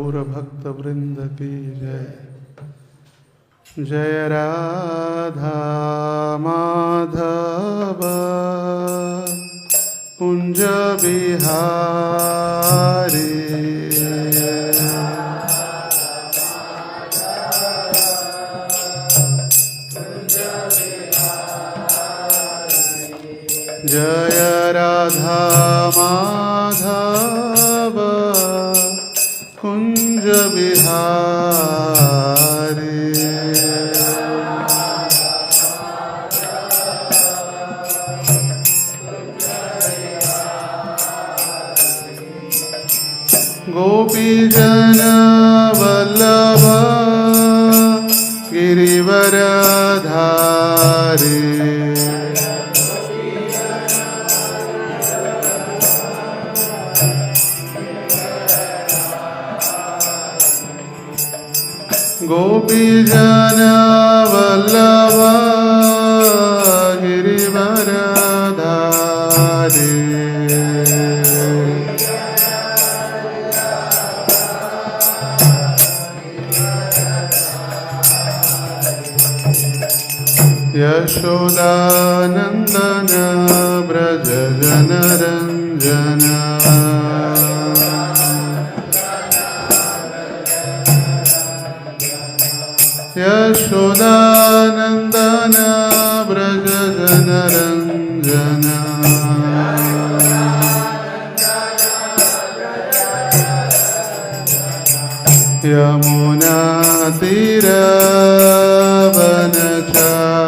गौर भक्त वृंद की जय। जय राधा माधव कुंज बिहारी। जय राधा माधव कुंज बिहारी। गोपी जन वल्लभ गिरिवरधारी। गोपी जन वल्लभ गिरिवरधारी। यशोदानंदन ब्रज जन रंजन। यशोदानंदन ब्रज जन रंजन। यमुना तीर वनचारी।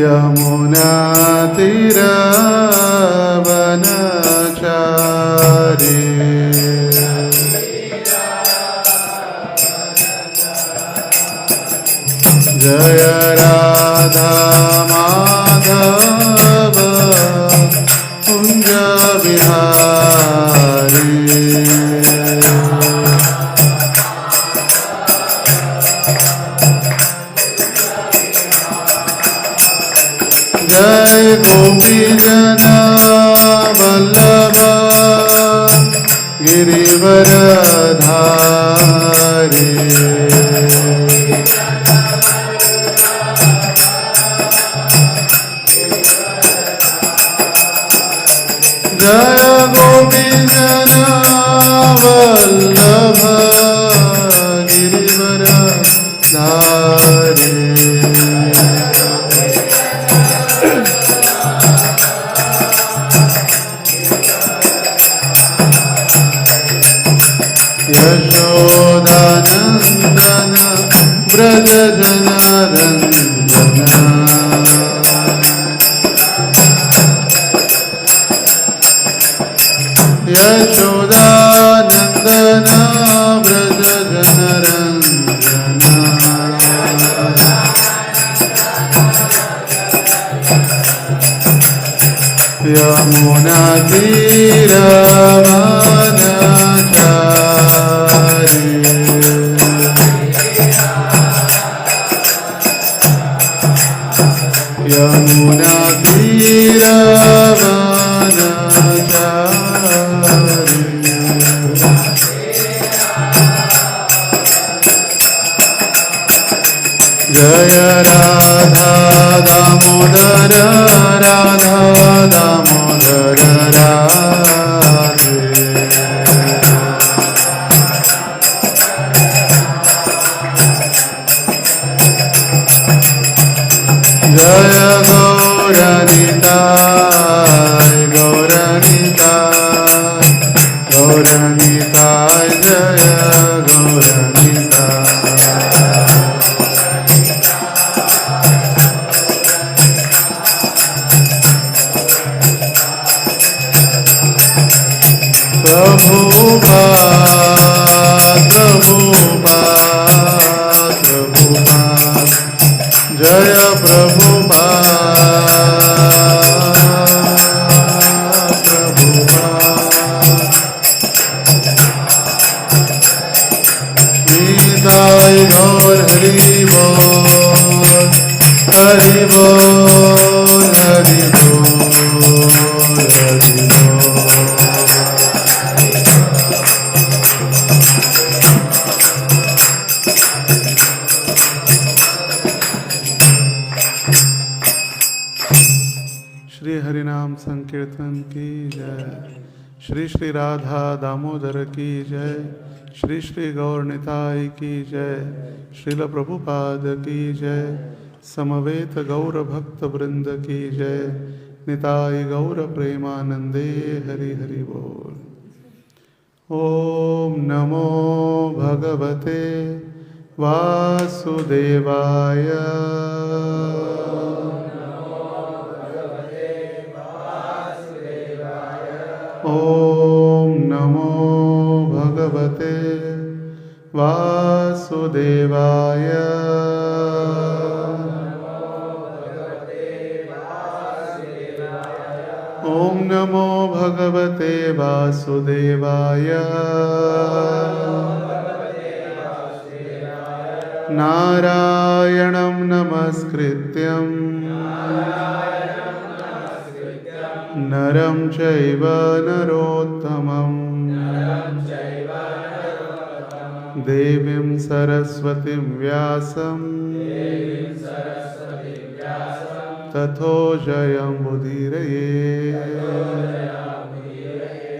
यमुना तीर वनचारी। जय राधा माधव कुंज बिहारी। जय गोपी जन वल्लभ गिरिवरधारी। जय गोपी जन वल्लभ गिरिवरधारी। यशोदानंदन ब्रज जन रंजन। यशोदानंदन ब्रज जन रंजन। यमुना तीर वनचारी। यमुना तीर वनचारी। जय राधा दामोदर राधा दामोदर राधे। जय गौरनिताय गौरनिताय गौरनिताय। जय गौरनिताय। प्रभुपाद प्रभुपाद प्रभुपाद। जय प्रभुपाद प्रभुपाद। निताय गौर हरि बोल हरि बोल हरि बोल। श्री हरिनाम संकीर्तन की जय। श्री श्री राधा दामोदर की जय। श्री श्री गौर निताई की जय। श्रील प्रभुपाद की जय। समवेत गौर भक्त वृंद की जय। निताई गौर प्रेमानंदे हरि हरि बोल। ओम नमो भगवते वासुदेवाय। ओम नमो भगवते वासुदेवाय। ओम नमो भगवते वासुदेवाय। नारायणं नमस्कृत्यं नरं चैव नरोत्तमं देवीं सरस्वतीं व्यासं ततो जयमुदीरये।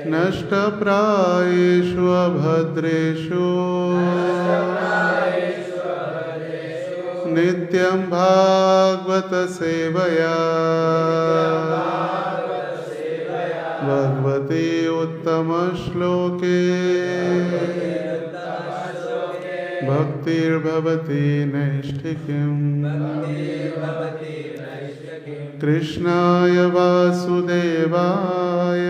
नष्टप्रायेषु अभद्रेषु नित्यं भागवत सेवया भगवती उत्तमश्लोके भक्तिर्भवति नैष्ठिकीम्। कृष्णाय वासुदेवाय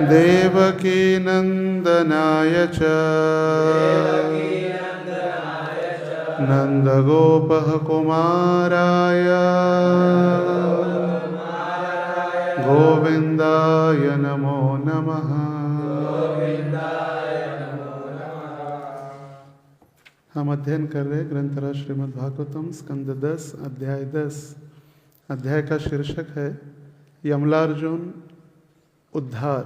देवकी नंदनाय च नंदगोपः कुमाराय गोविंदाय नमो नमः। हम अध्ययन कर रहे ग्रंथराज श्रीमद् भागवतम स्कंद 10 अध्याय 10। अध्याय का शीर्षक है यमलार्जुन उद्धार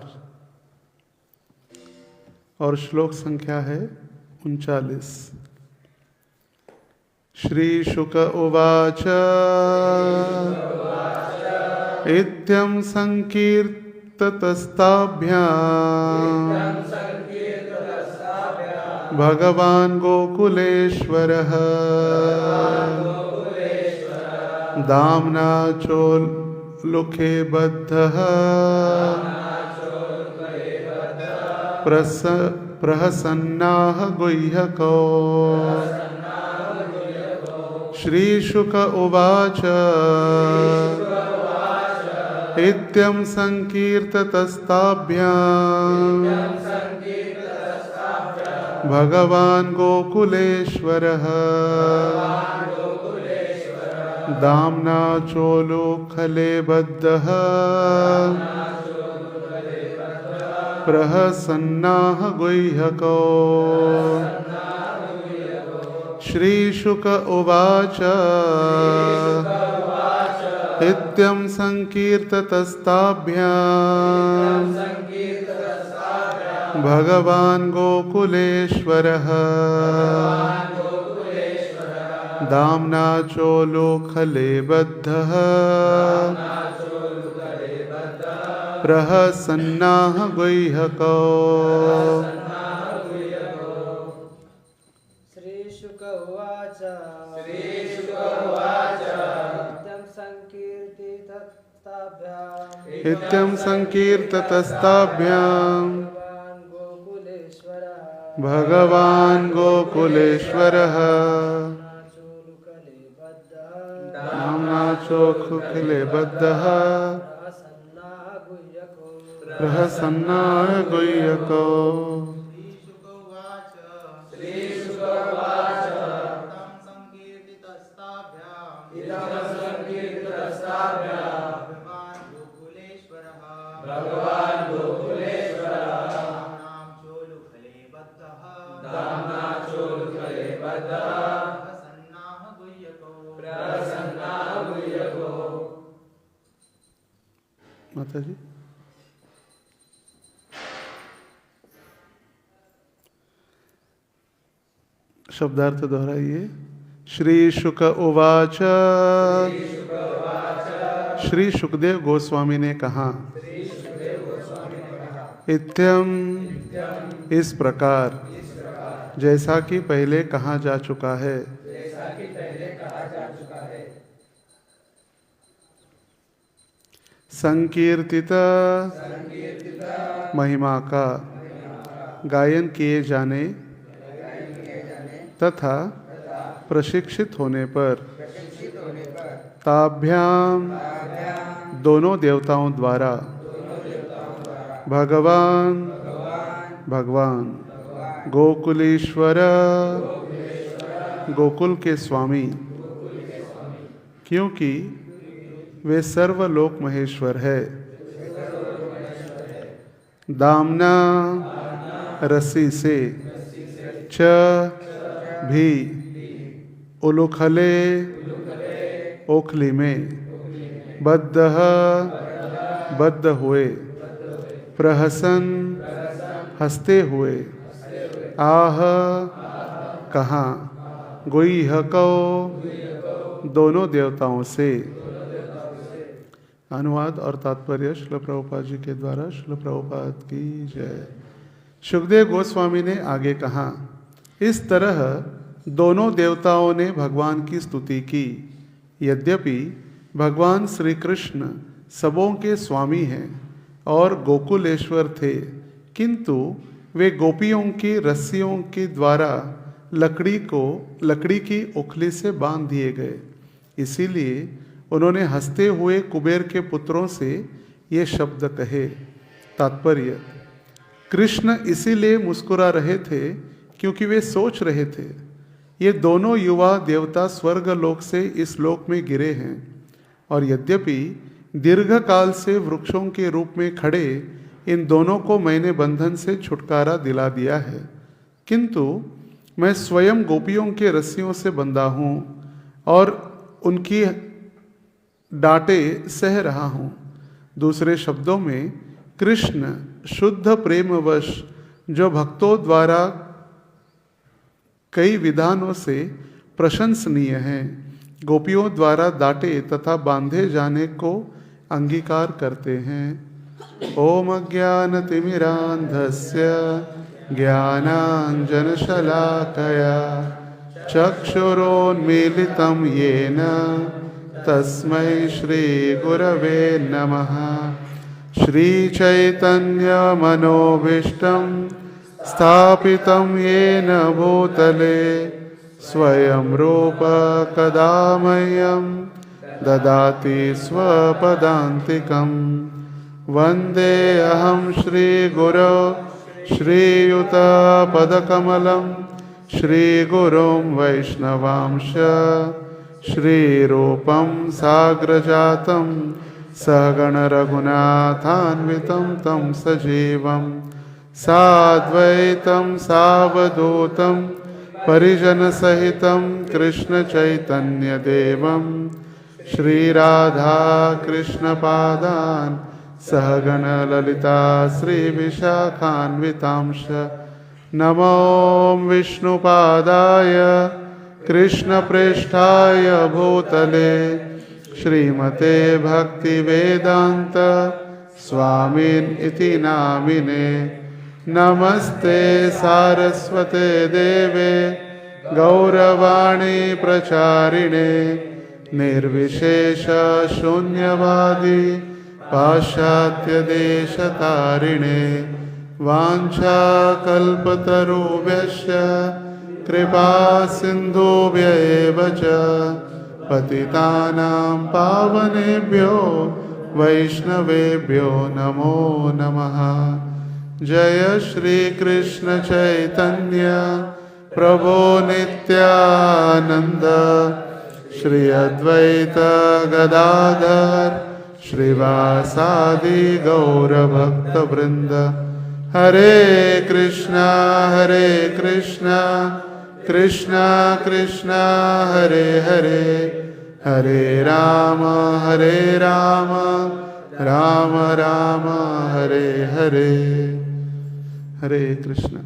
और श्लोक संख्या है 39। श्री शुक उवाच इत्यं संकीर्ततस्ताभ्याम् भगवान् गोकुलेश्वरः दाम्ना चोलुखे बद्धः प्रहसन्नाः गुह्यको। श्रीशुक उवाच इत्यं संकीर्ततस्ताभ्याम् भगवान् गोकुलेश्वरः दाम्ना चोलुखले बद्धः प्रहसन्नाः गुह्यको। श्रीशुक उवाच इत्यं संकीर्ततस्ताभ्याम् भगवान् गोकुलेश्वरः दाम्ना चोलुखले बद्धः प्रहसन्नाः गुह्यको। श्रीशुक उवाच इत्यं संकीर्ततस्ताभ्याम् भगवान् गोकुलेश्वरः दाम्ना चोलुखले बद्धः प्रहसन्नाः गुह्यको। प्रसन्नाः माता जी। शब्दार्थ दोहराइए। श्री शुक उवाच, श्री सुखदेव गोस्वामी ने कहा, इत्यम, इस प्रकार, जैसा कि पहले कहा जा चुका है। संकीर्तित, महिमा का गायन किए जाने तथा प्रशिक्षित होने पर ताभ्याम, दोनों देवताओं द्वारा भगवान, भगवान गोकुलेश्वर, गोकुल के स्वामी, क्योंकि वे सर्वलोक महेश्वर है, दामना, रस्सी से, च भी, उलुखले, ओखली में, बद्ध, बद्ध हुए, प्रहसन, हंसते हुए, आह, कहा, गुह्यको, दोनों देवताओं से। अनुवाद और तात्पर्य श्रील प्रभुपाद जी के द्वारा। श्रील प्रभुपाद की जय। सुखदेव गोस्वामी ने आगे कहा, इस तरह दोनों देवताओं ने भगवान की स्तुति की। यद्यपि भगवान श्री कृष्ण सबों के स्वामी हैं और गोकुलेश्वर थे, किंतु वे गोपियों की रस्सियों के द्वारा लकड़ी की उखली से बांध दिए गए। इसीलिए उन्होंने हंसते हुए कुबेर के पुत्रों से ये शब्द कहे। तात्पर्य, कृष्ण इसीलिए मुस्कुरा रहे थे क्योंकि वे सोच रहे थे, ये दोनों युवा देवता स्वर्ग लोक से इस लोक में गिरे हैं, और यद्यपि दीर्घ काल से वृक्षों के रूप में खड़े इन दोनों को मैंने बंधन से छुटकारा दिला दिया है, किंतु मैं स्वयं गोपियों के रस्सियों से बंधा हूँ और उनकी डांटे सह रहा हूँ। दूसरे शब्दों में, कृष्ण शुद्ध प्रेमवश जो भक्तों द्वारा कई विधानों से प्रशंसनीय हैं, गोपियों द्वारा डांटे तथा बांधे जाने को अंगीकार करते हैं। ओम अज्ञानतिमिरान्धस्य ज्ञानाञ्जनशलाकया चक्षुरोन्मीलितं येन तस्मै श्रीगुरवे नमः। श्रीचैतन्यमनोभीष्टं स्थापितं येन भूतले स्वयं रूप कदा मह्यं ददाति स्वपदान्तिकं। वन्दे अहं श्रीगुरो श्रीयुतपदकमलं श्रीगुरुं वैष्णवांश श्रीरूपं साग्रजातं सहगणरघुनाथान्वितं तं सजीवं साद्वैतं सावधूतं परिजनसहितं कृष्णचैतन्यदेवं श्रीराधाकृष्णपादान् सहगणललिता श्रीविशाखान्वितांश। नमो विष्णुपादाय कृष्णप्रेष्ठाय भूतले श्रीमते भक्तिवेदान्त स्वामिन् इति नामिने। नमस्ते सारस्वते देवे गौरवाणी प्रचारिणे निर्विशेष शून्यवादी पाश्चात्यदेशतारिणे। वाञ्छाकल्पतरुभ्यश्च कृपा सिन्धुभ्य एव च पतितानां पावनेभ्यो वैष्णवेभ्यो नमो नमः। जय श्री कृष्ण चैतन्य प्रभो नित्यानंद श्री अद्वैत गदाधर श्रीवासादि गौरभक्तवृंद। हरे कृष्णा कृष्णा कृष्णा हरे हरे, हरे राम राम राम हरे हरे, हरे कृष्ण।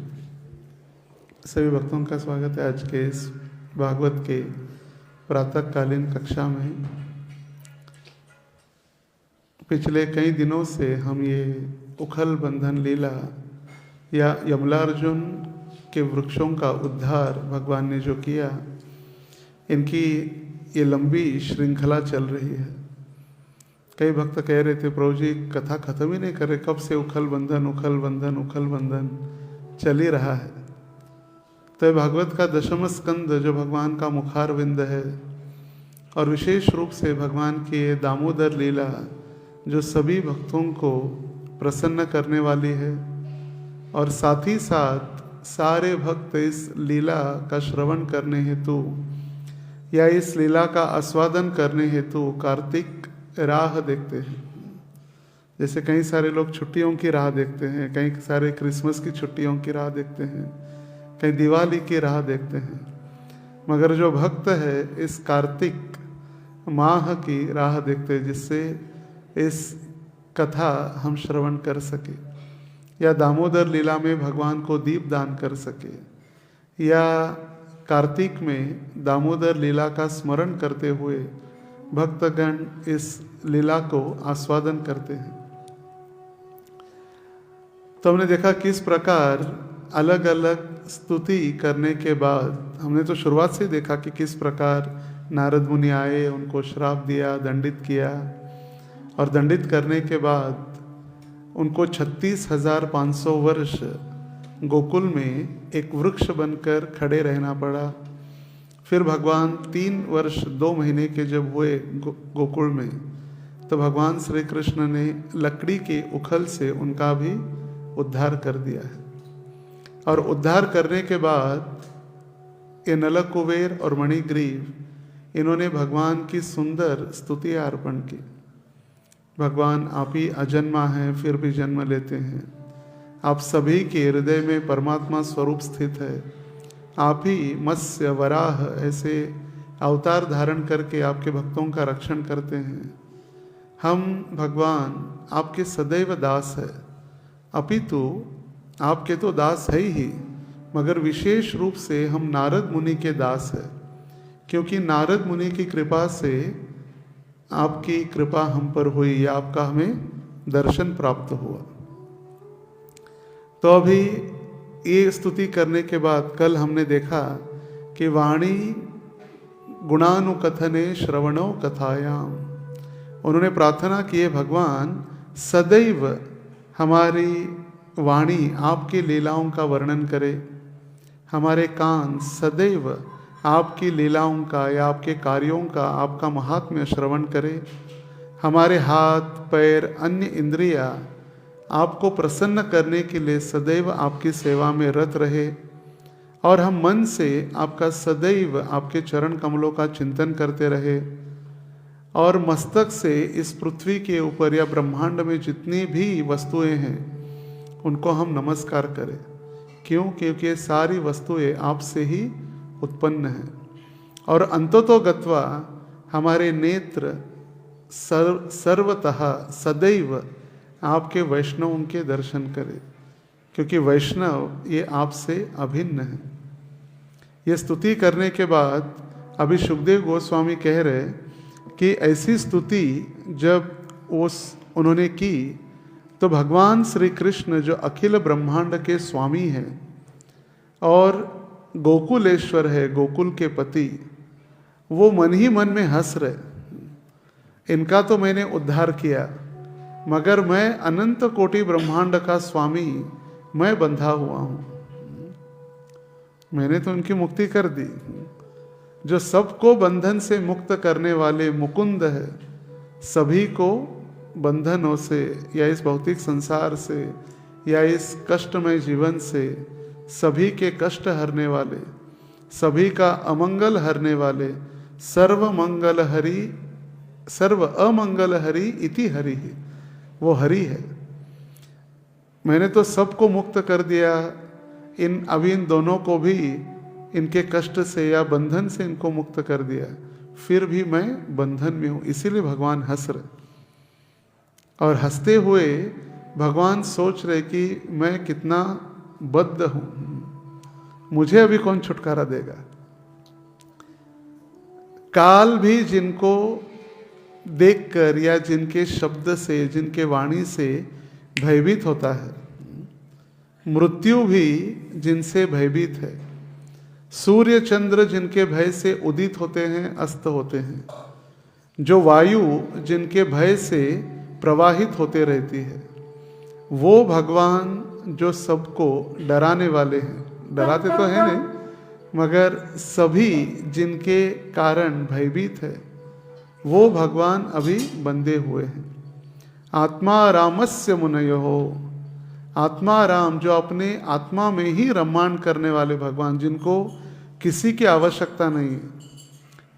सभी भक्तों का स्वागत है आज के इस भागवत के प्रातःकालीन कक्षा में। पिछले कई दिनों से हम ये उखल बंधन लीला या यमलार्जुन के वृक्षों का उद्धार भगवान ने जो किया, इनकी ये लंबी श्रृंखला चल रही है। कई भक्त कह रहे थे प्रभु जी कथा खत्म ही नहीं कर रहे, कब से उखल बंधन उखल बंधन उखल बंधन चल ही रहा है। तो भागवत का दशम स्कंद जो भगवान का मुखारविंद है, और विशेष रूप से भगवान की ये दामोदर लीला जो सभी भक्तों को प्रसन्न करने वाली है, और साथ ही साथ सारे भक्त इस लीला का श्रवण करने हेतु या इस लीला का आस्वादन करने हेतु कार्तिक राह देखते हैं। जैसे कई सारे लोग छुट्टियों की राह देखते हैं, कई सारे क्रिसमस की छुट्टियों की राह देखते हैं, कई दिवाली की राह देखते हैं, मगर जो भक्त है इस कार्तिक माह की राह देखते हैं, जिससे इस कथा हम श्रवण कर सके, या दामोदर लीला में भगवान को दीप दान कर सके, या कार्तिक में दामोदर लीला का स्मरण करते हुए भक्तगण इस लीला को आस्वादन करते हैं। तो हमने देखा किस प्रकार अलग अलग स्तुति करने के बाद, हमने तो शुरुआत से देखा कि किस प्रकार नारद मुनि आए, उनको श्राप दिया, दंडित किया, और दंडित करने के बाद उनको 36,500 वर्ष गोकुल में एक वृक्ष बनकर खड़े रहना पड़ा। फिर भगवान 3 वर्ष 2 महीने के जब हुए गोकुल में, तो भगवान श्री कृष्ण ने लकड़ी के उखल से उनका भी उद्धार कर दिया है। और उद्धार करने के बाद ये नल कुबेर और मणिग्रीव इन्होंने भगवान की सुंदर स्तुतियाँ अर्पण की। भगवान आप ही अजन्मा हैं, फिर भी जन्म लेते हैं, आप सभी के हृदय में परमात्मा स्वरूप स्थित है, आप ही मत्स्य वराह ऐसे अवतार धारण करके आपके भक्तों का रक्षण करते हैं। हम भगवान आपके सदैव दास है, अपितु आपके तो दास है ही, मगर विशेष रूप से हम नारद मुनि के दास है, क्योंकि नारद मुनि की कृपा से आपकी कृपा हम पर हुई या आपका हमें दर्शन प्राप्त हुआ। तो अभी ये स्तुति करने के बाद कल हमने देखा कि वाणी गुणानुकथने श्रवणो कथायाम, उन्होंने प्रार्थना की है भगवान सदैव हमारी वाणी आपकी लीलाओं का वर्णन करे, हमारे कान सदैव आपकी लीलाओं का या आपके कार्यों का, आपका महात्म्य श्रवण करे, हमारे हाथ पैर अन्य इंद्रियां आपको प्रसन्न करने के लिए सदैव आपकी सेवा में रत रहे, और हम मन से आपका सदैव आपके चरण कमलों का चिंतन करते रहे, और मस्तक से इस पृथ्वी के ऊपर या ब्रह्मांड में जितनी भी वस्तुएं हैं उनको हम नमस्कार करें। क्यों? क्योंकि ये सारी वस्तुएं आपसे ही उत्पन्न हैं, और अंततो गत्वा हमारे नेत्र सर्वतः सदैव आपके वैष्णवों के दर्शन करें, क्योंकि वैष्णव ये आपसे अभिन्न है। ये स्तुति करने के बाद अभी सुखदेव गोस्वामी कह रहे कि ऐसी स्तुति जब उन्होंने की, तो भगवान श्री कृष्ण जो अखिल ब्रह्मांड के स्वामी हैं और गोकुलेश्वर है, गोकुल के पति, वो मन ही मन में हंस रहे, इनका तो मैंने उद्धार किया, मगर मैं अनंत कोटि ब्रह्मांड का स्वामी, मैं बंधा हुआ हूँ, मैंने तो उनकी मुक्ति कर दी। जो सबको बंधन से मुक्त करने वाले मुकुंद है, सभी को बंधनों से या इस भौतिक संसार से या इस कष्टमय जीवन से सभी के कष्ट हरने वाले, सभी का अमंगल हरने वाले, सर्व मंगल हरि सर्व अमंगल हरि इति हरि, वो हरि है। मैंने तो सबको मुक्त कर दिया, अभी इन दोनों को भी इनके कष्ट से या बंधन से इनको मुक्त कर दिया, फिर भी मैं बंधन में हूँ, इसीलिए भगवान हंस रहे। और हंसते हुए भगवान सोच रहे कि मैं कितना बद्ध हूं, मुझे अभी कौन छुटकारा देगा। काल भी जिनको देखकर या जिनके शब्द से, जिनके वाणी से भयभीत होता है, मृत्यु भी जिनसे भयभीत है, सूर्य चंद्र जिनके भय से उदित होते हैं, अस्त होते हैं, जो वायु जिनके भय से प्रवाहित होते रहती है, वो भगवान जो सबको डराने वाले हैं, डराते तो हैं नहीं मगर सभी जिनके कारण भयभीत है, वो भगवान अभी बंधे हुए हैं। आत्मा रामस्य मुनयो, आत्मा राम जो अपने आत्मा में ही रममाण करने वाले भगवान, जिनको किसी की आवश्यकता नहीं है।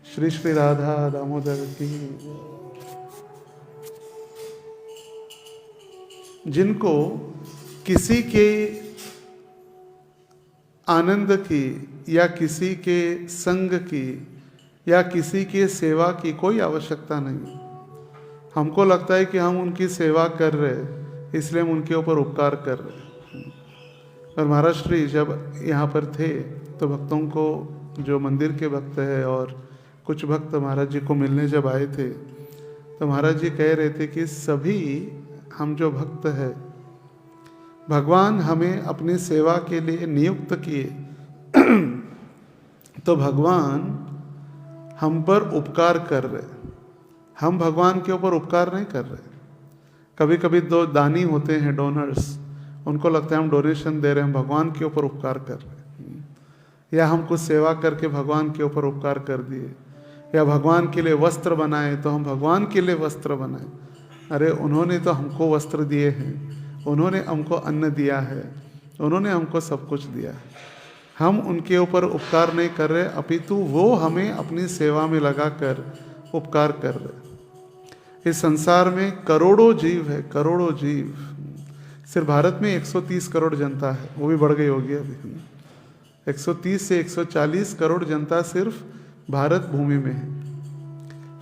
श्री श्री राधा दामोदर की, जिनको किसी के आनंद की या किसी के संग की या किसी के सेवा की कोई आवश्यकता नहीं। हमको लगता है कि हम उनकी सेवा कर रहे इसलिए हम उनके ऊपर उपकार कर रहे। और महाराज श्री जब यहाँ पर थे तो भक्तों को, जो मंदिर के भक्त है और कुछ भक्त महाराज जी को मिलने जब आए थे तो महाराज जी कह रहे थे कि सभी हम जो भक्त है, भगवान हमें अपनी सेवा के लिए नियुक्त किए तो भगवान हम पर उपकार कर रहे, हम भगवान के ऊपर उपकार नहीं कर रहे। कभी कभी दो दानी होते हैं, डोनर्स, उनको लगता है हम डोनेशन दे रहे हैं, हम भगवान के ऊपर उपकार कर रहे हैं, या हम कुछ सेवा करके भगवान के ऊपर उपकार कर दिए, या भगवान के लिए वस्त्र बनाए तो हम भगवान के लिए वस्त्र बनाए। अरे उन्होंने तो हमको वस्त्र दिए हैं, उन्होंने हमको अन्न दिया है, उन्होंने हमको सब कुछ दिया है। हम उनके ऊपर उपकार नहीं कर रहे, अपितु वो हमें अपनी सेवा में लगाकर उपकार कर रहे। इस संसार में करोड़ों जीव है, करोड़ों जीव। सिर्फ भारत में 130 करोड़ जनता है, वो भी बढ़ गई होगी अभी। 130 से 140 करोड़ जनता सिर्फ भारत भूमि में है।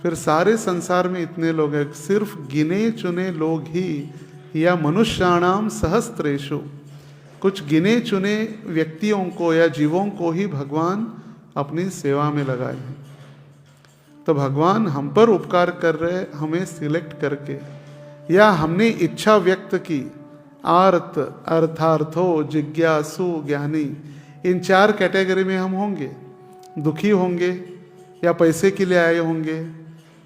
फिर सारे संसार में इतने लोग हैं, सिर्फ गिने चुने लोग ही, या मनुष्याणाम सहस्त्रेषु, कुछ गिने चुने व्यक्तियों को या जीवों को ही भगवान अपनी सेवा में लगाए हैं। तो भगवान हम पर उपकार कर रहे, हमें सिलेक्ट करके, या हमने इच्छा व्यक्त की, आर्त, अर्थार्थो, जिज्ञासु, ज्ञानी, इन 4 कैटेगरी में हम होंगे। दुखी होंगे, या पैसे के लिए आए होंगे,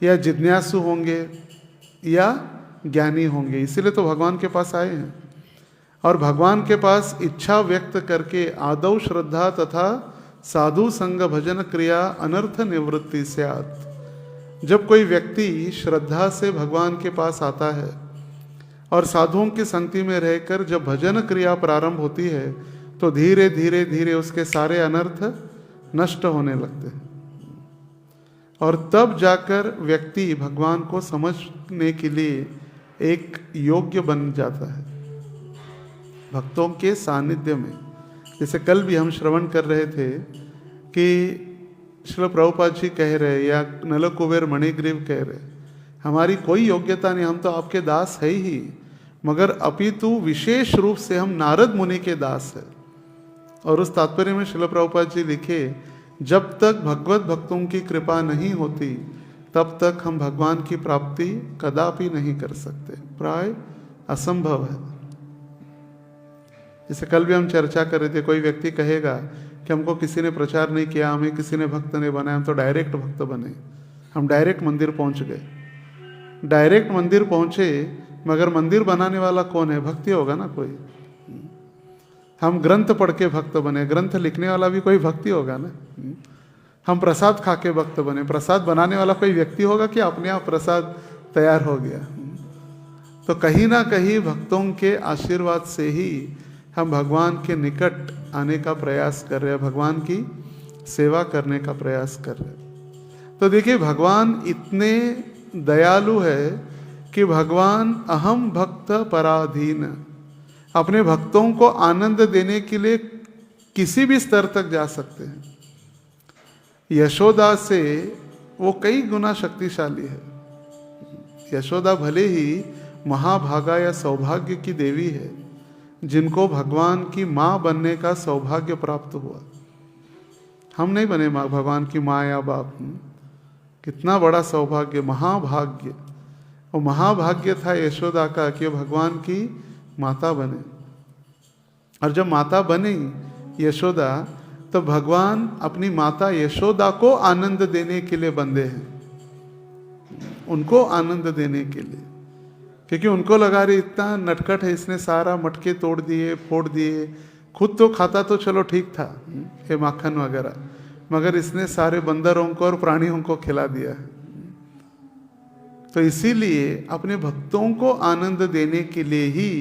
या जिज्ञासु होंगे, या ज्ञानी होंगे। इसीलिए तो भगवान के पास आए हैं। और भगवान के पास इच्छा व्यक्त करके आदौ श्रद्धा तथा साधु संग भजन क्रिया अनर्थ निवृत्ति स्यात्। जब कोई व्यक्ति श्रद्धा से भगवान के पास आता है और साधुओं की संगति में रहकर जब भजन क्रिया प्रारंभ होती है तो धीरे धीरे धीरे उसके सारे अनर्थ नष्ट होने लगते हैं। और तब जाकर व्यक्ति भगवान को समझने के लिए एक योग्य बन जाता है भक्तों के सानिध्य में। जैसे कल भी हम श्रवण कर रहे थे कि श्रील प्रभुपाद जी कह रहे, या नलकुबेर मणिग्रीव कह रहे, हमारी कोई योग्यता नहीं, हम तो आपके दास है ही, मगर अपितु विशेष रूप से हम नारद मुनि के दास है। और उस तात्पर्य में श्रील प्रभुपाद जी लिखे, जब तक भगवत भक्तों की कृपा नहीं होती तब तक हम भगवान की प्राप्ति कदापि नहीं कर सकते, प्राय असंभव है। जैसे कल भी हम चर्चा कर रहे थे, कोई व्यक्ति कहेगा कि हमको किसी ने प्रचार नहीं किया, हमें किसी ने भक्त नहीं बनाया, हम तो डायरेक्ट भक्त बने, हम डायरेक्ट मंदिर पहुंच गए। डायरेक्ट मंदिर पहुंचे, मगर मंदिर बनाने वाला कौन है? भक्ति होगा ना कोई। हम ग्रंथ पढ़ के भक्त बने, ग्रंथ लिखने वाला भी कोई भक्ति होगा ना। हम प्रसाद खा के भक्त बने, प्रसाद बनाने वाला कोई व्यक्ति होगा कि अपने आप प्रसाद तैयार हो गया? तो कहीं ना कहीं भक्तों के आशीर्वाद से ही हम भगवान के निकट आने का प्रयास कर रहे हैं, भगवान की सेवा करने का प्रयास कर रहे हैं। तो देखिए, भगवान इतने दयालु है कि भगवान अहम भक्त पराधीन, अपने भक्तों को आनंद देने के लिए किसी भी स्तर तक जा सकते हैं। यशोदा से वो कई गुना शक्तिशाली है। यशोदा भले ही महाभागा या सौभाग्य की देवी है, जिनको भगवान की माँ बनने का सौभाग्य प्राप्त हुआ। हम नहीं बने माँ भगवान की माँ या बाप। कितना बड़ा सौभाग्य, महाभाग्य। और महाभाग्य था यशोदा का कि भगवान की माता बने। और जब माता बनी यशोदा, तो भगवान अपनी माता यशोदा को आनंद देने के लिए बंधे हैं, उनको आनंद देने के लिए, क्योंकि उनको लगा रही इतना नटखट है, इसने सारा मटके तोड़ दिए, फोड़ दिए। खुद तो खाता तो चलो ठीक था, ये माखन वगैरह, मगर इसने सारे बंदरों को और प्राणियों को खिला दिया है। तो इसीलिए अपने भक्तों को आनंद देने के लिए ही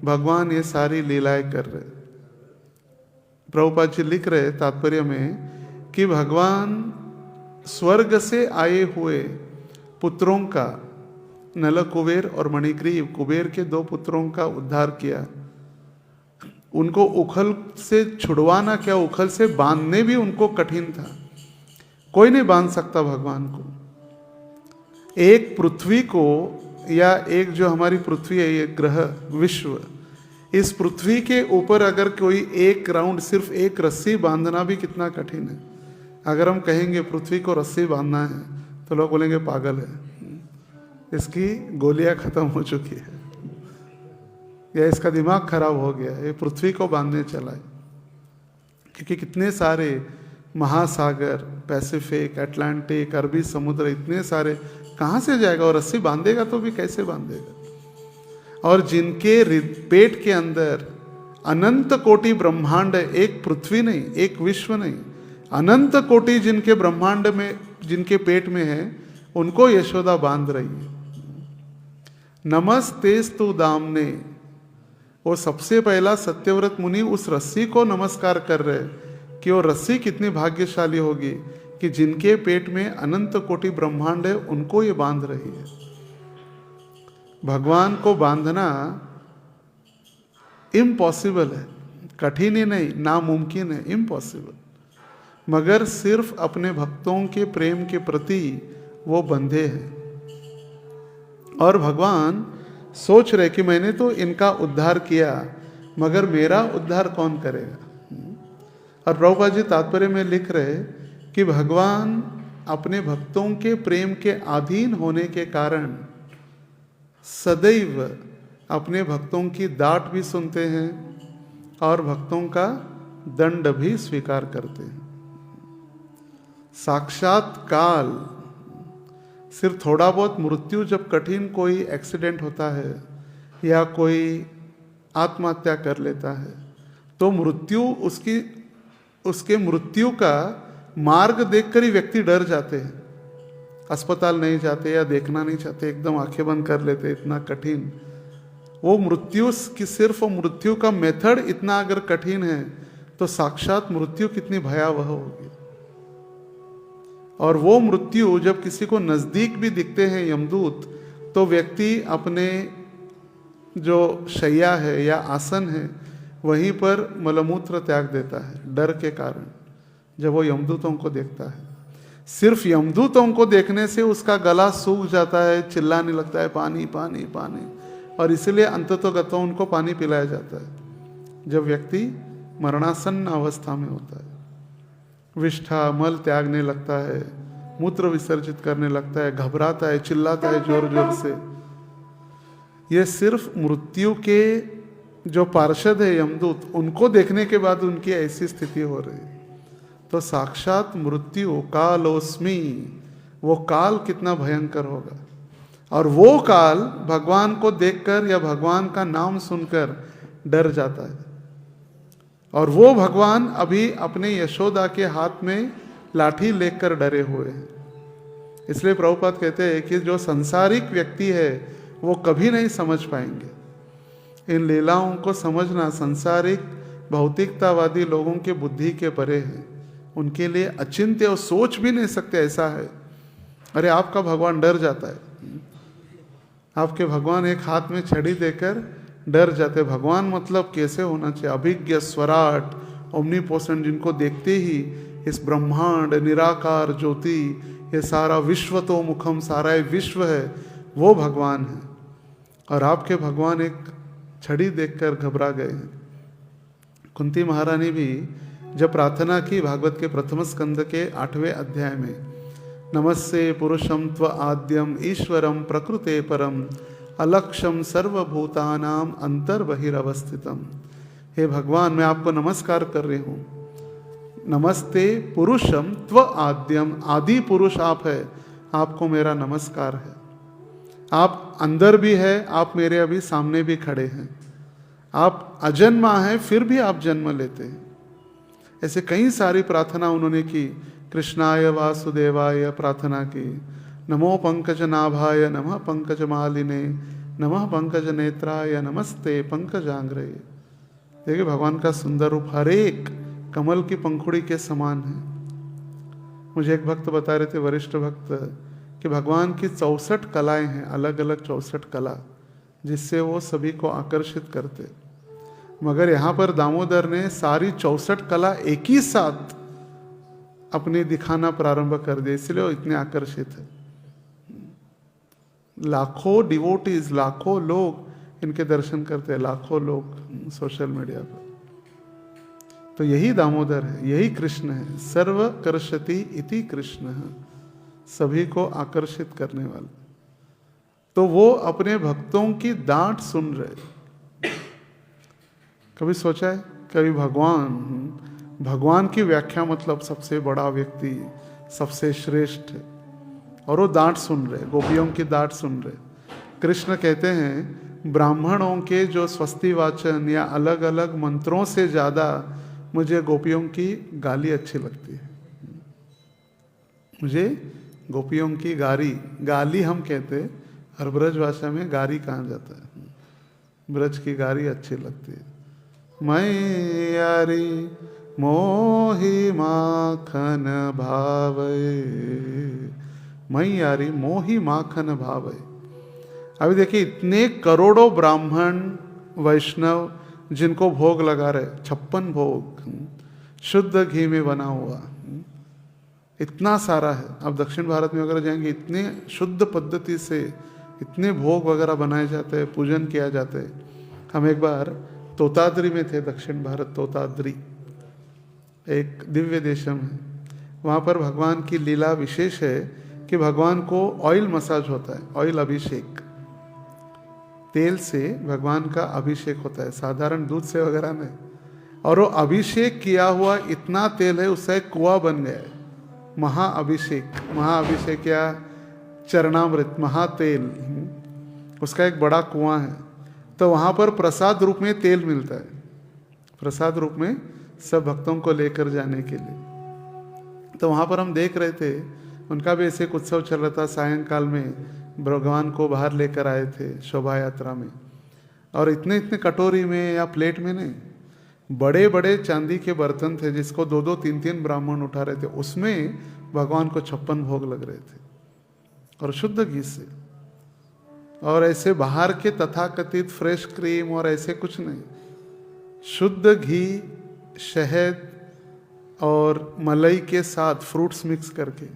भगवान ये सारी लीलाएं कर रहे। प्रभुपाद जी लिख रहे तात्पर्य में कि भगवान स्वर्ग से आए हुए पुत्रों का, नल कुबेर और मणिग्रीव, कुबेर के 2 पुत्रों का उद्धार किया। उनको उखल से छुड़वाना क्या, उखल से बांधने भी उनको कठिन था। कोई नहीं बांध सकता भगवान को। एक पृथ्वी को, या एक जो हमारी पृथ्वी है, ये ग्रह विश्व, इस पृथ्वी के ऊपर अगर कोई एक राउंड, सिर्फ एक रस्सी बांधना भी कितना कठिन है। अगर हम कहेंगे पृथ्वी को रस्सी बांधना है, तो लोग बोलेंगे पागल है, इसकी गोलियां खत्म हो चुकी है, या इसका दिमाग खराब हो गया, ये पृथ्वी को बांधने चला है। क्योंकि कितने सारे महासागर, पैसिफिक, अटलांटिक, अरबी समुद्र, इतने सारे, कहाँ से जाएगा? और रस्सी बांधेगा तो भी कैसे बांधेगा? और जिनके पेट के अंदर अनंत कोटि ब्रह्मांड है, एक पृथ्वी नहीं, एक विश्व नहीं, अनंत कोटि जिनके ब्रह्मांड में, जिनके पेट में है, उनको यशोदा बांध रही है। नमस्तेस्तु दामने, वो सबसे पहला सत्यव्रत मुनि उस रस्सी को नमस्कार कर रहे कि वो रस्सी कितनी भाग्यशाली होगी कि जिनके पेट में अनंत कोटि ब्रह्मांड है, उनको ये बांध रही है। भगवान को बांधना इम्पॉसिबल है, कठिन ही नहीं, नामुमकिन है, इम्पॉसिबल। मगर सिर्फ अपने भक्तों के प्रेम के प्रति वो बंधे हैं। और भगवान सोच रहे कि मैंने तो इनका उद्धार किया, मगर मेरा उद्धार कौन करेगा? और प्रभुपाद जी तात्पर्य में लिख रहे कि भगवान अपने भक्तों के प्रेम के अधीन होने के कारण सदैव अपने भक्तों की डांट भी सुनते हैं और भक्तों का दंड भी स्वीकार करते हैं। साक्षात काल, सिर्फ थोड़ा बहुत मृत्यु, जब कठिन कोई एक्सीडेंट होता है या कोई आत्महत्या कर लेता है, तो मृत्यु उसके मृत्यु का मार्ग देखकर ही व्यक्ति डर जाते हैं, अस्पताल नहीं जाते या देखना नहीं चाहते, एकदम आंखें बंद कर लेते, इतना कठिन वो मृत्यु की। सिर्फ मृत्यु का मेथड इतना अगर कठिन है, तो साक्षात मृत्यु कितनी भयावह होगी। और वो मृत्यु जब किसी को नजदीक भी दिखते हैं यमदूत, तो व्यक्ति अपने जो शैया है या आसन है, वहीं पर मलमूत्र त्याग देता है डर के कारण, जब वो यमदूतों को देखता है। सिर्फ यमदूतों को देखने से उसका गला सूख जाता है, चिल्लाने लगता है पानी पानी पानी, और इसलिए अंततोगत उनको पानी पिलाया जाता है जब व्यक्ति मरणासन्न अवस्था में होता है। विष्ठा, मल त्यागने लगता है, मूत्र विसर्जित करने लगता है, घबराता है, चिल्लाता है जोर जोर से। ये सिर्फ मृत्यु के जो पार्षद है यमदूत, उनको देखने के बाद उनकी ऐसी स्थिति हो रही। तो साक्षात मृत्यु कालोस्मी, वो काल कितना भयंकर होगा। और वो काल भगवान को देखकर या भगवान का नाम सुनकर डर जाता है। और वो भगवान अभी अपने यशोदा के हाथ में लाठी लेकर डरे हुए हैं। इसलिए प्रभुपाद कहते हैं कि जो संसारिक व्यक्ति है वो कभी नहीं समझ पाएंगे। इन लीलाओं को समझना संसारिक भौतिकतावादी लोगों के बुद्धि के परे है, उनके लिए अचिंत्य और सोच भी नहीं सकते ऐसा है। अरे आपका भगवान डर जाता है, आपके भगवान एक हाथ में छड़ी देकर डर जाते। भगवान मतलब कैसे होना चाहिए? अभिज्ञ, स्वराट, ओमनीपोसेंट, जिनको देखते ही इस ब्रह्मांड, निराकार ज्योति, ये सारा विश्व तो मुखम, सारा विश्व है, वो भगवान है। और आपके भगवान एक छड़ी देखकर घबरा गए हैं। कुंती महारानी भी जब प्रार्थना की भागवत के प्रथम स्कंद के 8वें अध्याय में, नमस्ते पुरुषम त्व आद्यम ईश्वरम प्रकृते परम अलक्षम सर्वभूतानाम अंतर्बहिरवस्थितम, हे भगवान मैं आपको नमस्कार कर रही हूँ। नमस्ते पुरुषम त्व आद्यम, आदि पुरुष आप है, आपको मेरा नमस्कार है। आप अंदर भी है, आप मेरे अभी सामने भी खड़े हैं। आप अजन्मा हैं फिर भी आप जन्म लेते हैं। ऐसे कई सारी प्रार्थना उन्होंने की। कृष्णाय वासुदेवाय प्रार्थना की, नमो पंकज नाभाय नमः पंकज मालिने नमः पंकज नेत्राय नमस्ते पंकजांग्रे। देखिए भगवान का सुंदर रूप हर एक कमल की पंखुड़ी के समान है। मुझे एक भक्त बता रहे थे, वरिष्ठ भक्त, कि भगवान की 64 कलाएं हैं, अलग अलग 64 कला, जिससे वो सभी को आकर्षित करते। मगर यहाँ पर दामोदर ने सारी 64 कला एक ही साथ अपने दिखाना प्रारंभ कर दिया, इसलिए वो इतने आकर्षित है। लाखों डिवोटीज, लाखों लोग इनके दर्शन करते हैं, लाखों लोग सोशल मीडिया पर। तो यही दामोदर है, यही कृष्ण है। सर्व कर्षति इति कृष्ण है, सभी को आकर्षित करने वाला। तो वो अपने भक्तों की डांट सुन रहे। कभी सोचा है, कभी भगवान की व्याख्या मतलब सबसे बड़ा व्यक्ति, सबसे श्रेष्ठ, और वो डांट सुन रहे, गोपियों की डांट सुन रहे। कृष्ण कहते हैं ब्राह्मणों के जो स्वस्ति वाचन या अलग अलग मंत्रों से ज्यादा मुझे गोपियों की गाली अच्छी लगती है। मुझे गोपियों की गाली हम कहते, और ब्रज भाषा में गारी कहा जाता है। ब्रज की गारी अच्छी लगती है। मैयारी मोहि माखन भावे, मैयारी मोहि माखन भावे। अभी देखिए इतने करोड़ों ब्राह्मण वैष्णव जिनको भोग लगा रहे, 56 भोग शुद्ध घी में बना हुआ, इतना सारा है। अब दक्षिण भारत में अगर जाएंगे, इतने शुद्ध पद्धति से इतने भोग वगैरह बनाए जाते हैं, पूजन किया जाता है। हम एक बार तोताद्री में थे, दक्षिण भारत तोताद्री एक दिव्य देशम है। वहाँ पर भगवान की लीला विशेष है कि भगवान को ऑयल मसाज होता है, ऑयल अभिषेक, तेल से भगवान का अभिषेक होता है, साधारण दूध से वगैरह नहीं। और वो अभिषेक किया हुआ इतना तेल है, उससे एक कुआं बन गया है। महाअभिषेक या चरणामृत, महातेल, उसका एक बड़ा कुआं है। तो वहाँ पर प्रसाद रूप में तेल मिलता है, प्रसाद रूप में सब भक्तों को लेकर जाने के लिए। तो वहाँ पर हम देख रहे थे, उनका भी ऐसे एक उत्सव चल रहा था। सायंकाल में भगवान को बाहर लेकर आए थे शोभा यात्रा में, और इतने इतने कटोरी में या प्लेट में नहीं, बड़े बड़े चांदी के बर्तन थे जिसको 2-2, 3-3 ब्राह्मण उठा रहे थे। उसमें भगवान को 56 भोग लग रहे थे, और शुद्ध घी से। और ऐसे बाहर के तथाकथित फ्रेश क्रीम और ऐसे कुछ नहीं, शुद्ध घी, शहद और मलाई के साथ फ्रूट्स मिक्स करके,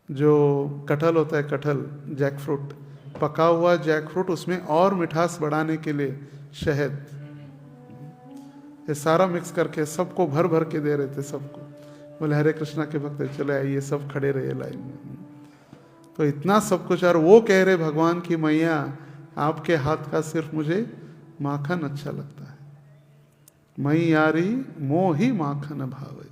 जो कटहल होता है, कटहल, जैक फ्रूट, पका हुआ जैक फ्रूट, उसमें और मिठास बढ़ाने के लिए शहद, ये सारा मिक्स करके सबको भर भर के दे रहे थे सबको। बोले हरे कृष्णा के भक्त चले आइए, सब खड़े रहे लाइन में। तो इतना सब कुछ, और वो कह रहे भगवान की मैया आपके हाथ का सिर्फ मुझे माखन अच्छा लगता है, मैयारी मोहि माखन भावे।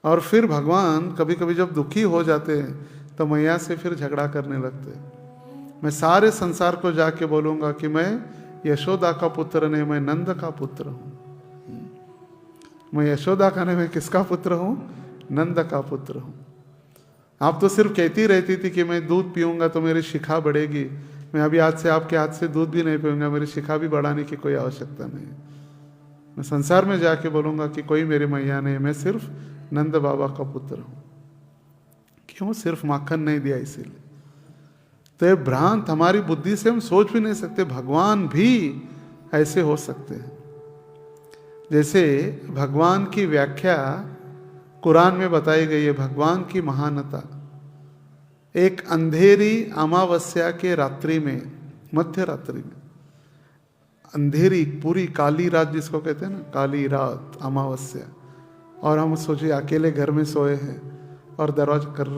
और फिर भगवान कभी कभी जब दुखी हो जाते हैं तो मैया से फिर झगड़ा करने लगते हैं। मैं सारे संसार को जाके बोलूंगा कि मैं यशोदा का पुत्र नहीं, मैं नंद का पुत्र हूँ। मैं यशोदा का नहीं, मैं किसका पुत्र हूँ? नंद का पुत्र हूँ। आप तो सिर्फ कहती रहती थी कि मैं दूध पीऊंगा तो मेरी शिखा बढ़ेगी। मैं अभी आज से आपके हाथ से दूध भी नहीं पीऊंगा, मेरी शिखा भी बढ़ाने की कोई आवश्यकता नहीं। मैं संसार में जाके बोलूंगा कि कोई मेरी मैया नहीं, मैं सिर्फ नंद बाबा का पुत्र हूं। क्यों? सिर्फ माखन नहीं दिया इसीलिए। तो ये भ्रांत हमारी बुद्धि से हम सोच भी नहीं सकते, भगवान भी ऐसे हो सकते हैं। जैसे भगवान की व्याख्या कुरान में बताई गई है, भगवान की महानता। एक अंधेरी अमावस्या के रात्रि में मध्य रात्रि में, अंधेरी पूरी काली रात जिसको कहते हैं ना, काली रात, अमावस्या, और हम सोचिए अकेले घर में सोए हैं और दरवाजा कर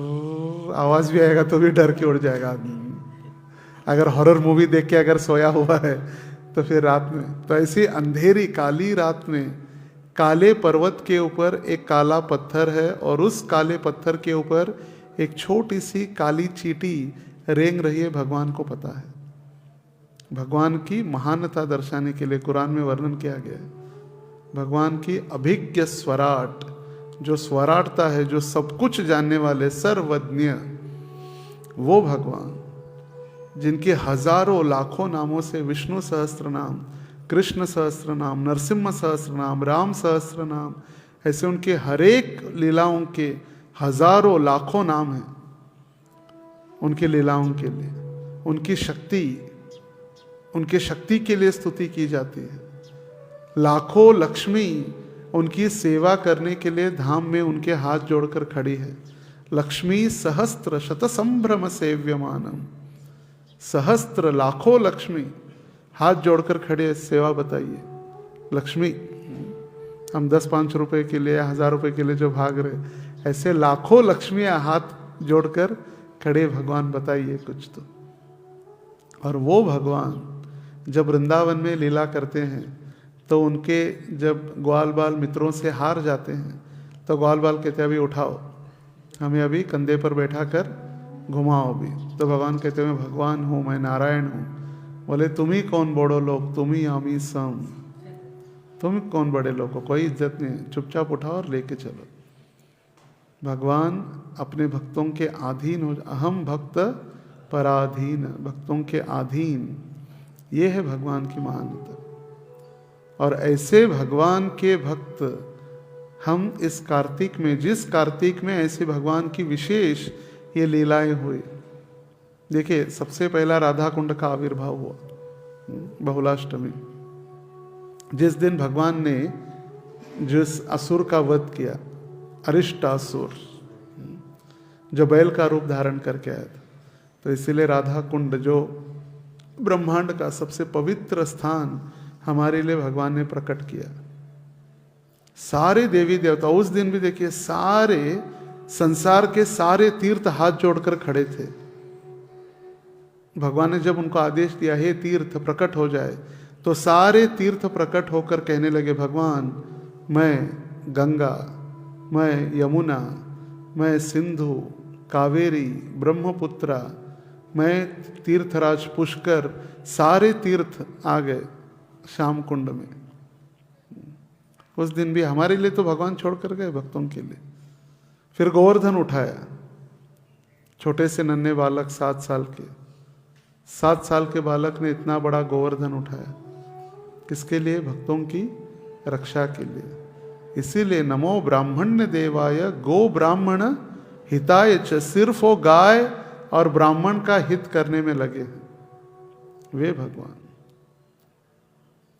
आवाज भी आएगा तो भी डर के उड़ जाएगा आदमी। अगर हॉरर मूवी देख के अगर सोया हुआ है तो फिर रात में, तो ऐसी अंधेरी काली रात में काले पर्वत के ऊपर एक काला पत्थर है और उस काले पत्थर के ऊपर एक छोटी सी काली चींटी रेंग रही है। भगवान को पता है, भगवान की महानता दर्शाने के लिए कुरान में वर्णन किया गया है। भगवान की अभिज्ञ स्वराट, जो स्वराटता है, जो सब कुछ जानने वाले, सर्वज्ञ, वो भगवान जिनके हजारों लाखों नामों से विष्णु सहस्त्र नाम, कृष्ण सहस्त्र नाम, नरसिम्हा सहस्त्र नाम, राम सहस्त्र नाम, ऐसे उनके हरेक लीलाओं के हजारों लाखों नाम हैं उनके लीलाओं के लिए। उनकी शक्ति के लिए स्तुति की जाती है। लाखों लक्ष्मी उनकी सेवा करने के लिए धाम में उनके हाथ जोड़कर खड़ी है। लक्ष्मी सहस्त्र शत संभ्रम सेव्यमानम, सहस्त्र लाखों लक्ष्मी हाथ जोड़कर खड़े, सेवा बताइए। लक्ष्मी, हम 10-5 रुपए के लिए, 1000 रुपए के लिए जो भाग रहे, ऐसे लाखों लक्ष्मियां हाथ जोड़कर खड़े, भगवान बताइए कुछ तो। और वो भगवान जब वृंदावन में लीला करते हैं तो उनके जब ग्वाल बाल मित्रों से हार जाते हैं तो ग्वाल बाल कहते हैं अभी उठाओ, हमें अभी कंधे पर बैठा कर घुमाओ भी। तो भगवान कहते हैं मैं भगवान हूँ, मैं नारायण हूँ। बोले तुम ही कौन बड़ो लोग, तुम ही आमी सम, तुम कौन बड़े लोग को, कोई इज्जत नहीं, चुपचाप उठाओ और लेके चलो। भगवान अपने भक्तों के अधीन हो, अहम भक्त पराधीन, भक्तों के अधीन, ये है भगवान की महानता। और ऐसे भगवान के भक्त हम इस कार्तिक में, जिस कार्तिक में ऐसे भगवान की विशेष ये लीलाएं हुई। देखिए, सबसे पहला राधा कुंड का आविर्भाव हुआ बहुलाष्टमी, जिस दिन भगवान ने जिस असुर का वध किया, अरिष्टासुर, जो बैल का रूप धारण करके आया था। तो इसीलिए राधा कुंड, जो ब्रह्मांड का सबसे पवित्र स्थान, हमारे लिए भगवान ने प्रकट किया। सारे देवी देवता उस दिन भी देखिए, सारे संसार के सारे तीर्थ हाथ जोड़कर खड़े थे। भगवान ने जब उनको आदेश दिया, हे तीर्थ प्रकट हो जाए, तो सारे तीर्थ प्रकट होकर कहने लगे, भगवान मैं गंगा, मैं यमुना, मैं सिंधु, कावेरी, ब्रह्मपुत्रा, मैं तीर्थराज पुष्कर, सारे तीर्थ आ गए श्याम कुंड में। उस दिन भी हमारे लिए तो भगवान छोड़ कर गए, भक्तों के लिए। फिर गोवर्धन उठाया, छोटे से नन्हे बालक 7 साल के बालक ने इतना बड़ा गोवर्धन उठाया, किसके लिए? भक्तों की रक्षा के लिए। इसीलिए नमो ब्राह्मण्य देवाय गो ब्राह्मण हिताय च, सिर्फ वो गाय और ब्राह्मण का हित करने में लगे हैं वे भगवान।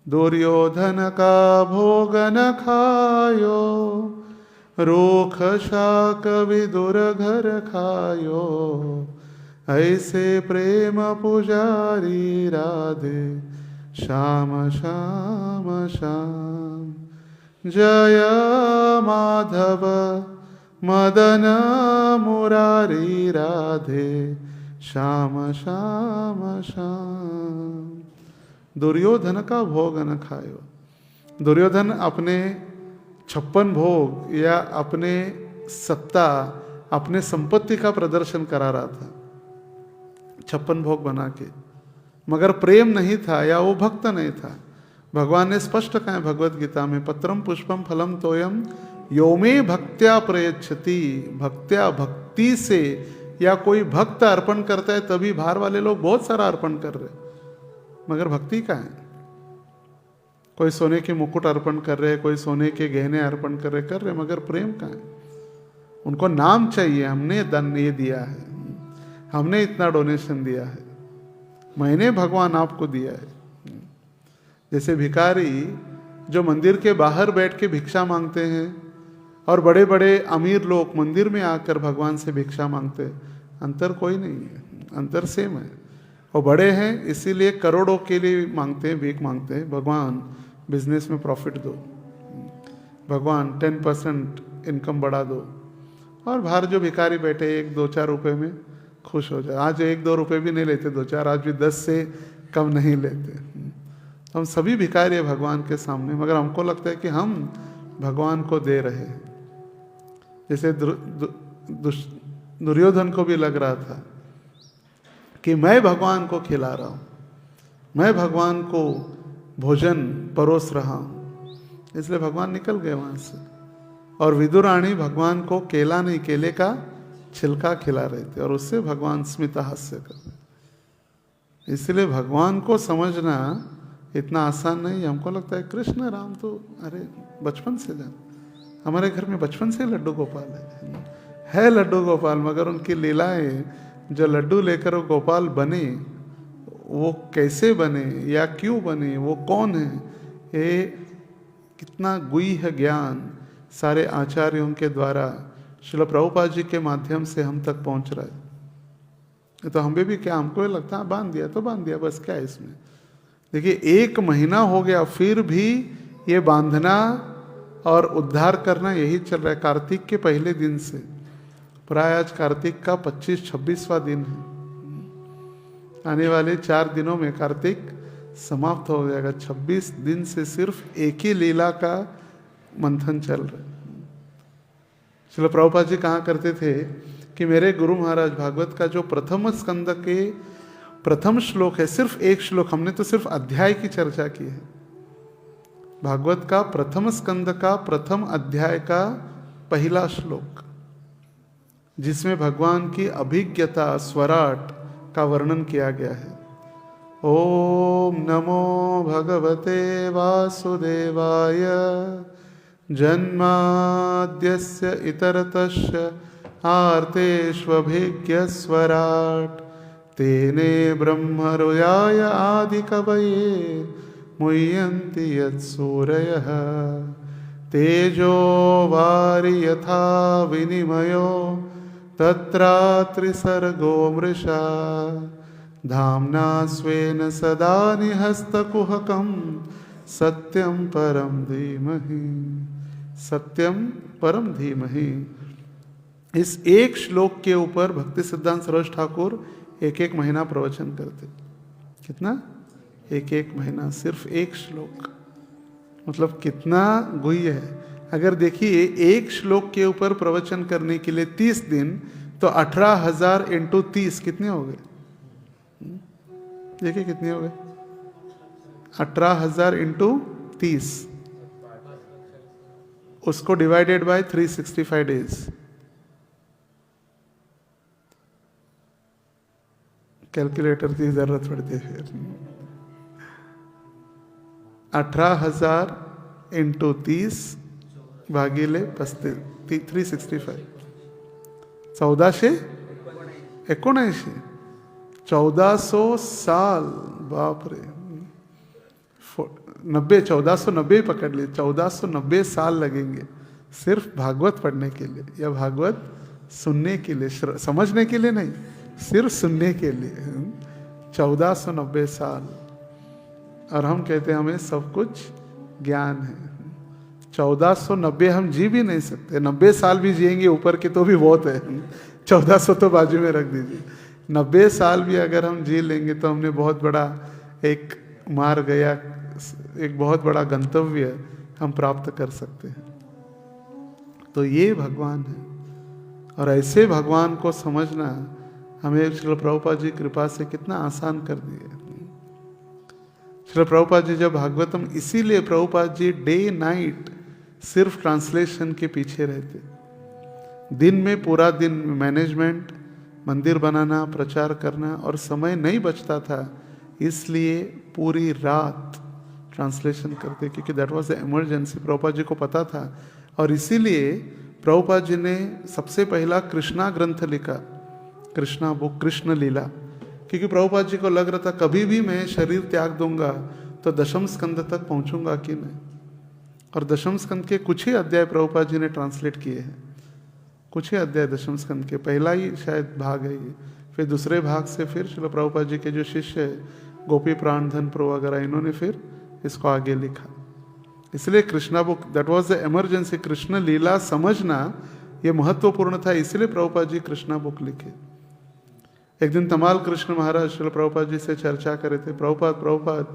दुर्योधन का भोग न खायो, रोख शाक विदुर घर खायो, ऐसे प्रेम पुजारी राधे श्याम श्याम श्याम। जय माधव मदन मुरारी राधे श्याम श्याम श्याम। दुर्योधन का भोग न खायो। दुर्योधन अपने 56 भोग या अपने सत्ता, अपने संपत्ति का प्रदर्शन करा रहा था 56 भोग बना के, मगर प्रेम नहीं था या वो भक्त नहीं था। भगवान ने स्पष्ट कहा है भगवत गीता में, पत्रम पुष्पम फलम तोयम यो मे भक्त्या प्रयच्छति। भक्त्या, भक्ति से, या कोई भक्त अर्पण करता है तभी। बाहर वाले लोग बहुत सारा अर्पण कर रहे, मगर भक्ति का है। कोई सोने के मुकुट अर्पण कर रहे, कोई सोने के गहने अर्पण कर रहे, मगर प्रेम का है। उनको नाम चाहिए, हमने दान ये दिया है, हमने इतना डोनेशन दिया है, मैंने भगवान आपको दिया है। जैसे भिखारी जो मंदिर के बाहर बैठ के भिक्षा मांगते हैं और बड़े बड़े अमीर लोग मंदिर में आकर भगवान से भिक्षा मांगते हैं, अंतर कोई नहीं है, अंतर सेम है। वो बड़े हैं इसीलिए करोड़ों के लिए मांगते हैं, भीख मांगते हैं, भगवान बिजनेस में प्रॉफिट दो, भगवान 10% इनकम बढ़ा दो। और बाहर जो भिखारी बैठे 1-2-4 रुपए में खुश हो जाए, आज 1-2 रुपए भी नहीं लेते, 2-4, आज भी 10 से कम नहीं लेते। हम सभी भिखारी है भगवान के सामने, मगर हमको लगता है कि हम भगवान को दे रहे हैं। जैसे दुर्योधन को भी लग रहा था कि मैं भगवान को खिला रहा हूँ, मैं भगवान को भोजन परोस रहा हूँ, इसलिए भगवान निकल गए वहाँ से। और विदुराणी भगवान को केला नहीं, केले का छिलका खिला रहे थे, और उससे भगवान स्मित हास्य कर रहे। इसलिए भगवान को समझना इतना आसान नहीं है। हमको लगता है कृष्ण राम तो अरे बचपन से जान, हमारे घर में बचपन से लड्डू गोपाल है लड्डू गोपाल, मगर उनकी लीलाएं, जो लड्डू लेकर वो गोपाल बने, वो कैसे बने या क्यों बने, वो कौन है, ये कितना गुह्य ज्ञान सारे आचार्यों के द्वारा श्रील प्रभुपाद जी के माध्यम से हम तक पहुंच रहा है। तो हमें भी क्या, हमको लगता है बांध दिया तो बांध दिया, बस क्या है इसमें। देखिए 1 महीना हो गया फिर भी ये बांधना और उद्धार करना यही चल रहा है। कार्तिक के पहले दिन से, प्राय आज कार्तिक का 25-26वां दिन है। आने वाले 4 दिनों में कार्तिक समाप्त हो जाएगा। 26 दिन से सिर्फ एक ही लीला का मंथन चल रहा है। श्रील प्रभुपाद जी कहा करते थे कि मेरे गुरु महाराज भागवत का जो प्रथम स्कंद के प्रथम श्लोक है, सिर्फ एक श्लोक, हमने तो सिर्फ अध्याय की चर्चा की है। भागवत का प्रथम स्कंद का प्रथम अध्याय का पहला श्लोक, जिसमें भगवान की अभिज्ञता स्वराट का वर्णन किया गया है। ओम नमो भगवते वासुदेवाय जन्माद्यस्य इतरतश्च आर्तेष्वभिज्ञस्वराट् तेने ब्रह्मरुयाय आदिकवये मुह्यन्ति यत्सूरयः तेजो वारि यथा विनिमयो तत्रात्रिसर्गो मृषा धाम्ना स्वेन सदा निहस्तकुहकं सत्यं परम धीमहि, सत्यम परम धीमहि। इस एक श्लोक के ऊपर भक्ति सिद्धांत सरोज ठाकुर 1-1 महीना प्रवचन करते। कितना? 1-1 महीना, सिर्फ एक श्लोक। मतलब कितना गुह्य है। अगर देखिए एक श्लोक के ऊपर प्रवचन करने के लिए 30 दिन, तो 18,000 × 30 कितने हो गए? देखिए कितने हो गए? 18,000 × 30, उसको डिवाइडेड बाय 365 डेज। कैलकुलेटर की जरूरत पड़ती है फिर। 18,000 × 30 भागीले 365, 1479, 1400 साल। बाप रे, 1490 पकड़ लिए, 1490 साल लगेंगे सिर्फ भागवत पढ़ने के लिए, या भागवत सुनने के लिए, समझने के लिए नहीं, सिर्फ सुनने के लिए। 1490 साल। और हम कहते हैं हमें सब कुछ ज्ञान है। 1490 हम जी भी नहीं सकते। 90 साल भी जिएंगे ऊपर के तो भी बहुत है। 1400 तो बाजू में रख दीजिए। 90 साल भी अगर हम जी लेंगे तो हमने बहुत बड़ा एक मार्ग या एक बहुत बड़ा गंतव्य हम प्राप्त कर सकते हैं। तो ये भगवान है, और ऐसे भगवान को समझना हमें श्रील प्रभुपाद जी कृपा से कितना आसान कर दिए। श्रील प्रभुपाद जी जब भागवतम, इसीलिए प्रभुपाद जी डे नाइट सिर्फ ट्रांसलेशन के पीछे रहते। दिन में पूरा दिन मैनेजमेंट, मंदिर बनाना, प्रचार करना, और समय नहीं बचता था, इसलिए पूरी रात ट्रांसलेशन करते, क्योंकि that was the emergency. Prabhupada ji को पता था, और इसीलिए प्रभुपाद जी ने सबसे पहला कृष्णा ग्रंथ लिखा, कृष्णा बुक, कृष्ण लीला, क्योंकि प्रभुपाद जी को लग रहा था कभी भी मैं शरीर त्याग दूंगा तो दशम स्कंद तक पहुंचूंगा कि नहीं। और दशम स्कंद के कुछ ही अध्याय प्रभुपाद जी ने ट्रांसलेट किए हैं, कुछ ही अध्याय दशम स्कंद के, पहला ही शायद भाग है ये। फिर दूसरे भाग से फिर श्रील प्रभुपाद जी के जो शिष्य है गोपी प्राणधन प्रो वगैरह, इन्होंने फिर इसको आगे लिखा। इसलिए Krishna book, that was the emergency. Krishna लीला समझना ये महत्वपूर्ण था, इसलिए प्रभुपाद जी कृष्णा बुक लिखे। एक दिन तमाल कृष्ण महाराज श्रील प्रभुपाद जी से चर्चा करे थे, प्रभुपाद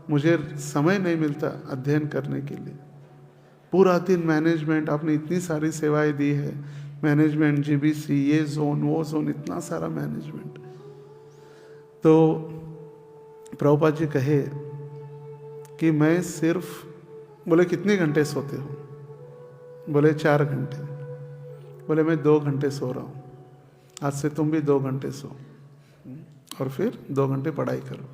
मुझे समय नहीं मिलता अध्ययन करने के लिए, पूरा दिन मैनेजमेंट, आपने इतनी सारी सेवाएं दी है, मैनेजमेंट, जीबीसी, ये जोन वो जोन, इतना सारा मैनेजमेंट। तो प्रभुपाद जी कहे कि मैं सिर्फ, बोले कितने घंटे सोते हो? बोले 4 घंटे। बोले मैं 2 घंटे सो रहा हूँ, आज से तुम भी 2 घंटे सो और फिर 2 घंटे पढ़ाई करो।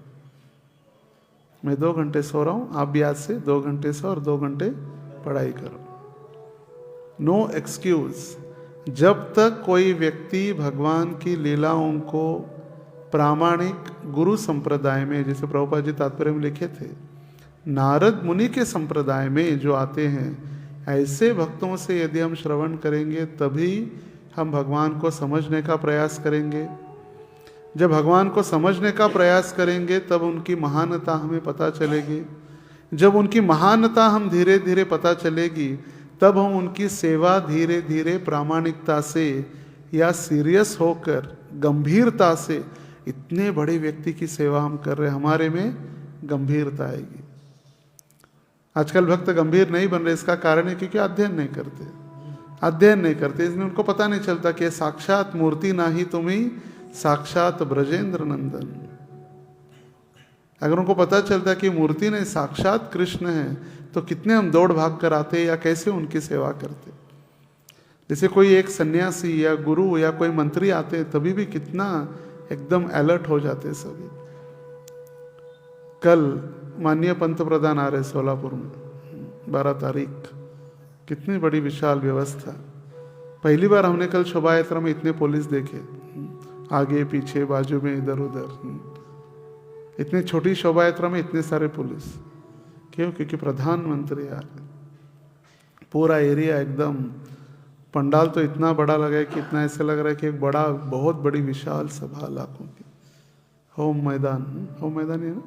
मैं 2 घंटे सो रहा हूँ, आप भी आज से 2 घंटे सो और 2 घंटे पढ़ाई करो। No excuse. जब तक कोई व्यक्ति भगवान की लीलाओं को प्रामाणिक गुरु संप्रदाय में, जैसे प्रभुपाद जी तात्पर्य में लिखे थे, नारद मुनि के संप्रदाय में जो आते हैं, ऐसे भक्तों से यदि हम श्रवण करेंगे तभी हम भगवान को समझने का प्रयास करेंगे। जब भगवान को समझने का प्रयास करेंगे तब उनकी महानता हमें पता चलेगी। जब उनकी महानता हम धीरे धीरे पता चलेगी तब हम उनकी सेवा धीरे धीरे प्रामाणिकता से या सीरियस होकर गंभीरता से, इतने बड़े व्यक्ति की सेवा हम कर रहे हैं, हमारे में गंभीरता आएगी। आजकल भक्त गंभीर नहीं बन रहे, इसका कारण है क्योंकि अध्ययन नहीं करते, इसलिए उनको पता नहीं चलता कि साक्षात मूर्ति नाही तुम्ही साक्षात ब्रजेंद्र नंदन। अगर उनको पता चलता कि मूर्ति नहीं साक्षात कृष्ण है तो कितने हम दौड़ भाग कर आते या कैसे उनकी सेवा करते। जैसे कोई एक सन्यासी या गुरु या कोई मंत्री आते तभी भी कितना एकदम अलर्ट हो जाते सभी। कल माननीय पंत प्रधान आ रहे सोलापुर में 12 तारीख, कितनी बड़ी विशाल व्यवस्था। पहली बार हमने कल शोभा यात्रा में इतने पुलिस देखे, आगे पीछे बाजू में इधर उधर। इतनी छोटी शोभा यात्रा में इतने सारे पुलिस, क्यों? क्योंकि प्रधानमंत्री आ रहे। पूरा एरिया एकदम, पंडाल तो इतना बड़ा लगा है कि इतना ऐसे लग रहा है कि एक बड़ा, बहुत बड़ी विशाल सभा लाखों की। होम मैदान है ना,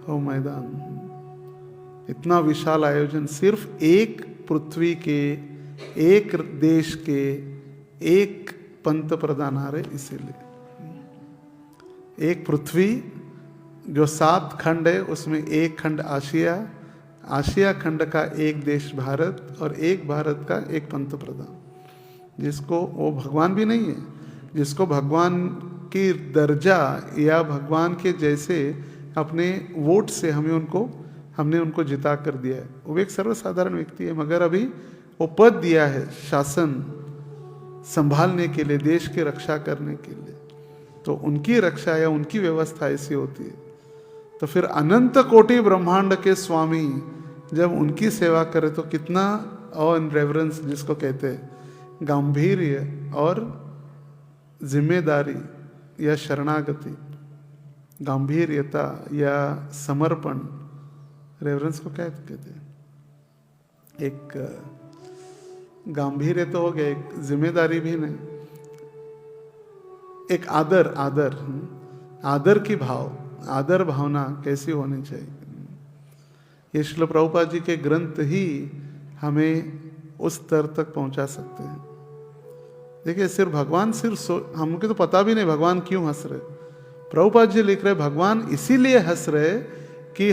होम मैदान। इतना विशाल आयोजन सिर्फ एक पृथ्वी के, एक देश के, एक पंत प्रधान आ रहे, इसीलिए। एक पृथ्वी जो 7 खंड है उसमें एक खंड आशिया खंड का एक देश भारत, और एक भारत का एक पंत प्रधान, जिसको वो भगवान भी नहीं है, जिसको भगवान की दर्जा या भगवान के जैसे अपने वोट से हमने उनको जिता कर दिया है। वो एक सर्वसाधारण व्यक्ति है, मगर अभी वो पद दिया है शासन संभालने के लिए, देश की रक्षा करने के लिए। तो उनकी रक्षा या उनकी व्यवस्था ऐसी होती है। तो फिर अनंत कोटि ब्रह्मांड के स्वामी जब उनकी सेवा करे तो कितना ऑ एंड रेवरेंस, जिसको कहते हैं गांभीर्य और जिम्मेदारी या शरणागति, गांभीर्यता या समर्पण, रेवरेंस को क्या कहते हैं? एक गांभीर्य तो हो गया, एक जिम्मेदारी भी नहीं, एक आदर की भाव, आदर भावना कैसी होनी चाहिए। ये श्रील प्रभुपाद जी के ग्रंथ ही हमें उस स्तर तक पहुंचा सकते हैं। देखिए, सिर्फ भगवान हमको तो पता भी नहीं भगवान क्यों हंस रहे। प्रभुपाद जी लिख रहे भगवान इसीलिए हंस रहे कि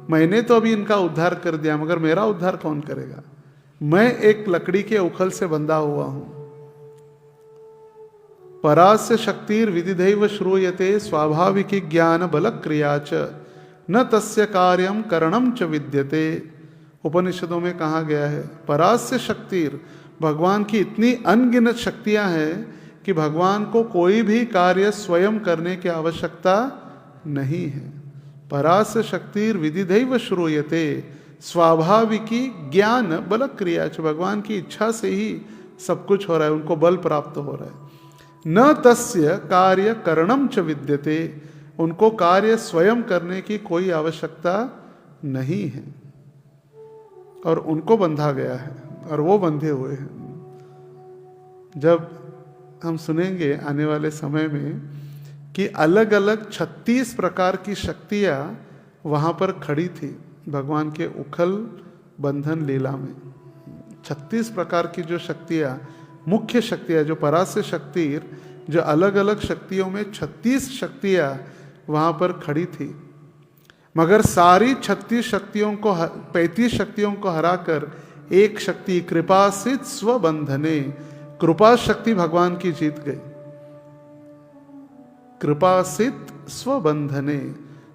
मैंने तो अभी इनका उद्धार कर दिया, मगर मेरा उद्धार कौन करेगा? मैं एक लकड़ी के उखल से बंधा हुआ हूं। परास्य शक्तिर विदिधैव श्रूयते स्वाभाविकी ज्ञान बल क्रिया च न तस्य कार्यम करणम च विद्यते। उपनिषदों में कहा गया है परास्य शक्तिर, भगवान की इतनी अनगिनत शक्तियां हैं कि भगवान को कोई भी कार्य स्वयं करने की आवश्यकता नहीं है। परास्य शक्तिर विदिधैव श्रूयते स्वाभाविकी ज्ञान बल क्रिया च, भगवान की इच्छा से ही सब कुछ हो रहा है, उनको बल प्राप्त हो रहा है। न तस्य कार्य करणम च विद्यते, उनको कार्य स्वयं करने की कोई आवश्यकता नहीं है, और उनको बंधा गया है और वो बंधे हुए हैं। जब हम सुनेंगे आने वाले समय में कि अलग अलग 36 प्रकार की शक्तियाँ वहाँ पर खड़ी थी भगवान के उखल बंधन लीला में। 36 प्रकार की जो शक्तियाँ, मुख्य शक्तियाँ, जो परास्य शक्ति, जो अलग अलग शक्तियों में 36 शक्तियाँ वहाँ पर खड़ी थी, मगर सारी 36 शक्तियों को 35 शक्तियों को हराकर एक शक्ति कृपासित स्वबंधने, कृपा शक्ति भगवान की जीत गई। कृपासित स्वबंधने,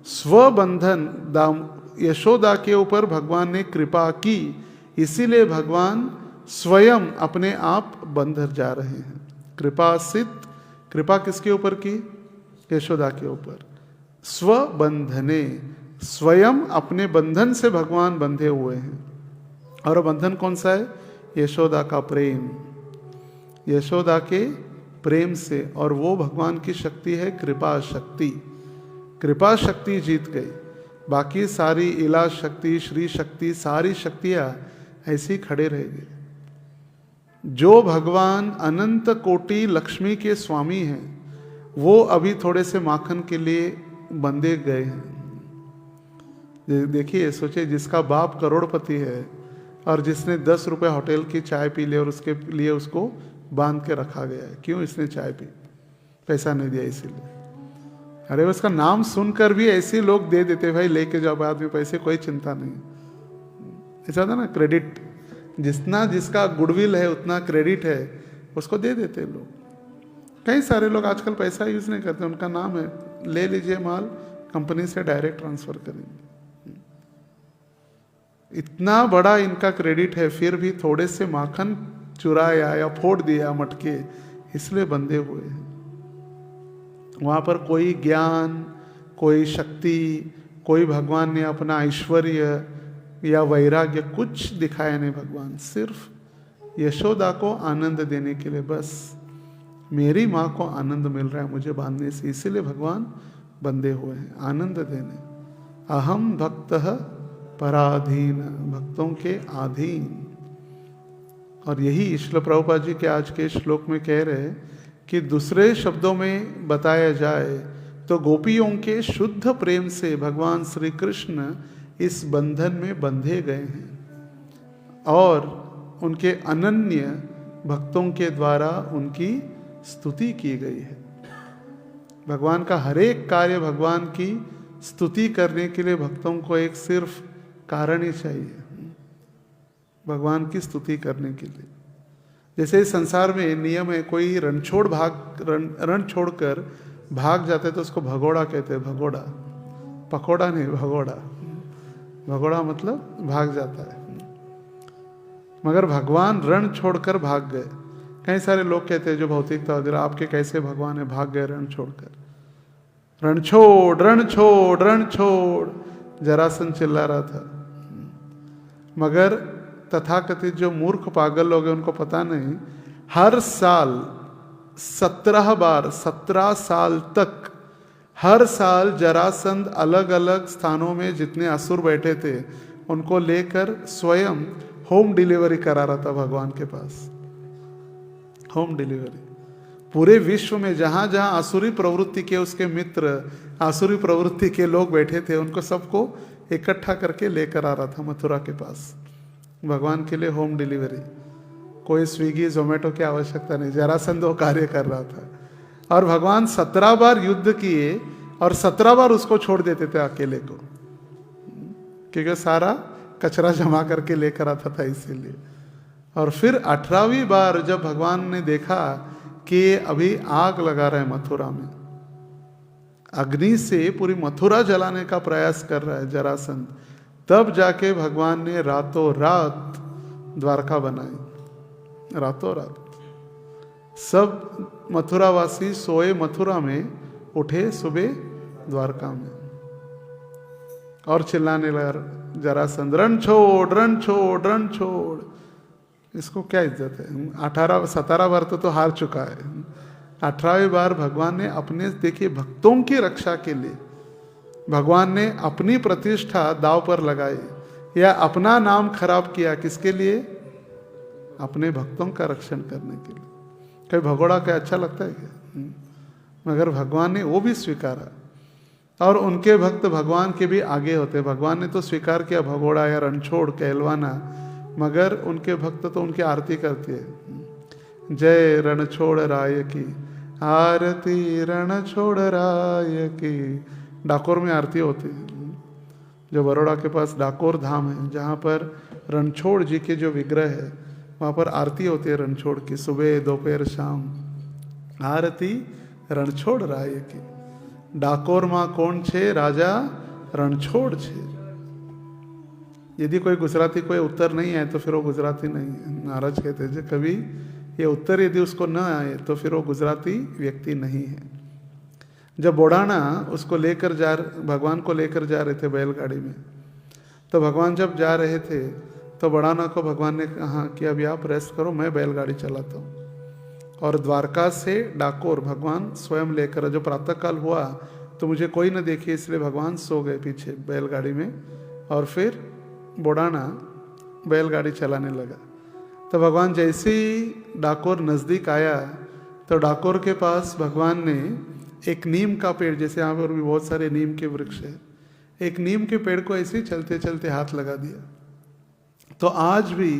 स्वबंधन यशोदा के ऊपर भगवान ने कृपा की, इसीलिए भगवान स्वयं अपने आप बंध जा रहे हैं। कृपासित, कृपा किसके ऊपर की? यशोदा के ऊपर। स्वबंधने, स्वयं अपने बंधन से भगवान बंधे हुए हैं। और बंधन कौन सा है? यशोदा का प्रेम, यशोदा के प्रेम से। और वो भगवान की शक्ति है कृपा शक्ति। कृपा शक्ति जीत गई, बाकी सारी इला शक्ति, श्री शक्ति, सारी शक्तियाँ ऐसी खड़े रह गए। जो भगवान अनंत कोटि लक्ष्मी के स्वामी हैं, वो अभी थोड़े से माखन के लिए बंधे गए हैं। देखिए, सोचिए, जिसका बाप करोड़पति है और जिसने 10 रुपए होटल की चाय पी ली और उसके लिए उसको बांध के रखा गया है। क्यों इसने चाय पी? पैसा नहीं दिया इसीलिए। अरे उसका नाम सुनकर भी ऐसे लोग दे देते, भाई लेके जाओ बाद में पैसे, कोई चिंता नहीं। ऐसा था ना, क्रेडिट, जितना जिसका गुडविल है उतना क्रेडिट है, उसको दे देते लोग। कई सारे लोग आजकल पैसा यूज़ नहीं करते, उनका नाम है, ले लीजिए माल, कंपनी से डायरेक्ट ट्रांसफ़र करेंगे। इतना बड़ा इनका क्रेडिट है, फिर भी थोड़े से माखन चुराया या फोड़ दिया मटके, इसलिए बंधे हुए हैं। वहाँ पर कोई ज्ञान, कोई शक्ति, कोई भगवान ने अपना ऐश्वर्य या वैराग्य कुछ दिखाया नहीं। भगवान सिर्फ यशोदा को आनंद देने के लिए, बस मेरी माँ को आनंद मिल रहा है मुझे बांधने से, इसीलिए भगवान बंधे हुए हैं आनंद देने। अहम भक्तः पराधीन, भक्तों के अधीन। और यही श्रील प्रभुपाद जी के आज के श्लोक में कह रहे हैं कि दूसरे शब्दों में बताया जाए तो गोपियों के शुद्ध प्रेम से भगवान श्री कृष्ण इस बंधन में बंधे गए हैं और उनके अनन्य भक्तों के द्वारा उनकी स्तुति की गई है। भगवान का हर एक कार्य भगवान की स्तुति करने के लिए भक्तों को एक सिर्फ कारण ही चाहिए, भगवान की स्तुति करने के लिए। जैसे इस संसार में नियम है, कोई रण छोड़कर भाग जाते तो उसको भगोड़ा कहते हैं। भगोड़ा, पकोड़ा नहीं, भगोड़ा। भगोड़ा मतलब भाग जाता है। मगर भगवान रण छोड़कर भाग गए। कई सारे लोग कहते हैं जो भौतिकता वगैरह, आपके कैसे भगवान है भाग गए रण छोड़कर। रण छोड़, रण छोड़, रण छोड़, जरासंध चिल्ला रहा था। मगर तथाकथित जो मूर्ख पागल लोग हैं उनको पता नहीं, हर साल 17 बार, 17 साल तक, हर साल जरासंध अलग अलग स्थानों में जितने असुर बैठे थे उनको लेकर स्वयं होम डिलीवरी करा रहा था भगवान के पास। होम डिलीवरी पूरे विश्व में जहाँ जहाँ आसुरी प्रवृत्ति के उसके मित्र, आसुरी प्रवृत्ति के लोग बैठे थे, उनको सबको इकट्ठा करके लेकर आ रहा था मथुरा के पास भगवान के लिए होम डिलीवरी। कोई स्विगी जोमेटो की आवश्यकता नहीं, जरासंध वो कार्य कर रहा था। और भगवान 17 बार युद्ध किए और 17 बार उसको छोड़ देते थे अकेले को, क्योंकि सारा कचरा जमा करके लेकर आता था इसीलिए। और फिर 18वीं बार जब भगवान ने देखा कि अभी आग लगा रहा है मथुरा में, अग्नि से पूरी मथुरा जलाने का प्रयास कर रहा है जरासंध, तब जाके भगवान ने रातों रात द्वारका बनाई। रातों रात सब मथुरावासी सोए मथुरा में, उठे सुबह द्वारका में और चिल्लाने लगा जरासंध, रण छोड़, रण छोड़, रण छोड़। इसको क्या इज्जत है? 17 बार तो हार चुका है। 18वीं बार भगवान ने अपने, देखिए, भक्तों की रक्षा के लिए भगवान ने अपनी प्रतिष्ठा दांव पर लगाई या अपना नाम खराब किया। किसके लिए? अपने भक्तों का रक्षण करने के लिए। कभी भगोड़ा क्या अच्छा लगता है क्या? मगर भगवान ने वो भी स्वीकारा, और उनके भक्त भगवान के भी आगे होते। भगवान ने तो स्वीकार किया भगोड़ा या रणछोड़ कहलवाना, मगर उनके भक्त तो उनकी आरती करते हैं। जय रणछोड़ राय की, आरती रणछोड़ राय की। डाकोर में आरती होती है, जो बड़ौदा के पास डाकोर धाम है, जहाँ पर रणछोड़ जी के जो विग्रह है, वहाँ पर आरती होती है रणछोड़ की, सुबह दोपहर शाम। आरती रणछोड़ राय की। डाकोर माँ कौन छे? राजा रणछोड़ छे। यदि कोई गुजराती कोई उत्तर नहीं आए तो फिर वो गुजराती नहीं है। महाराज कहते हैं कभी ये उत्तर यदि उसको न आए तो फिर वो गुजराती व्यक्ति नहीं है। जब बोड़ाना उसको लेकर भगवान को लेकर जा रहे थे बैलगाड़ी में, तो भगवान जब जा रहे थे तो बोड़ाना को भगवान ने कहा कि अभी आप रेस्ट करो, मैं बैलगाड़ी चलाता हूँ। और द्वारका से डाकोर भगवान स्वयं लेकर, जो प्रातःकाल हुआ तो मुझे कोई न देखे इसलिए भगवान सो गए पीछे बैलगाड़ी में, और फिर बोड़ाना बैलगाड़ी चलाने लगा। तो भगवान जैसे ही डाकोर नज़दीक आया तो डाकोर के पास भगवान ने एक नीम का पेड़, जैसे यहाँ पर भी बहुत सारे नीम के वृक्ष है, एक नीम के पेड़ को ऐसे ही चलते चलते हाथ लगा दिया। तो आज भी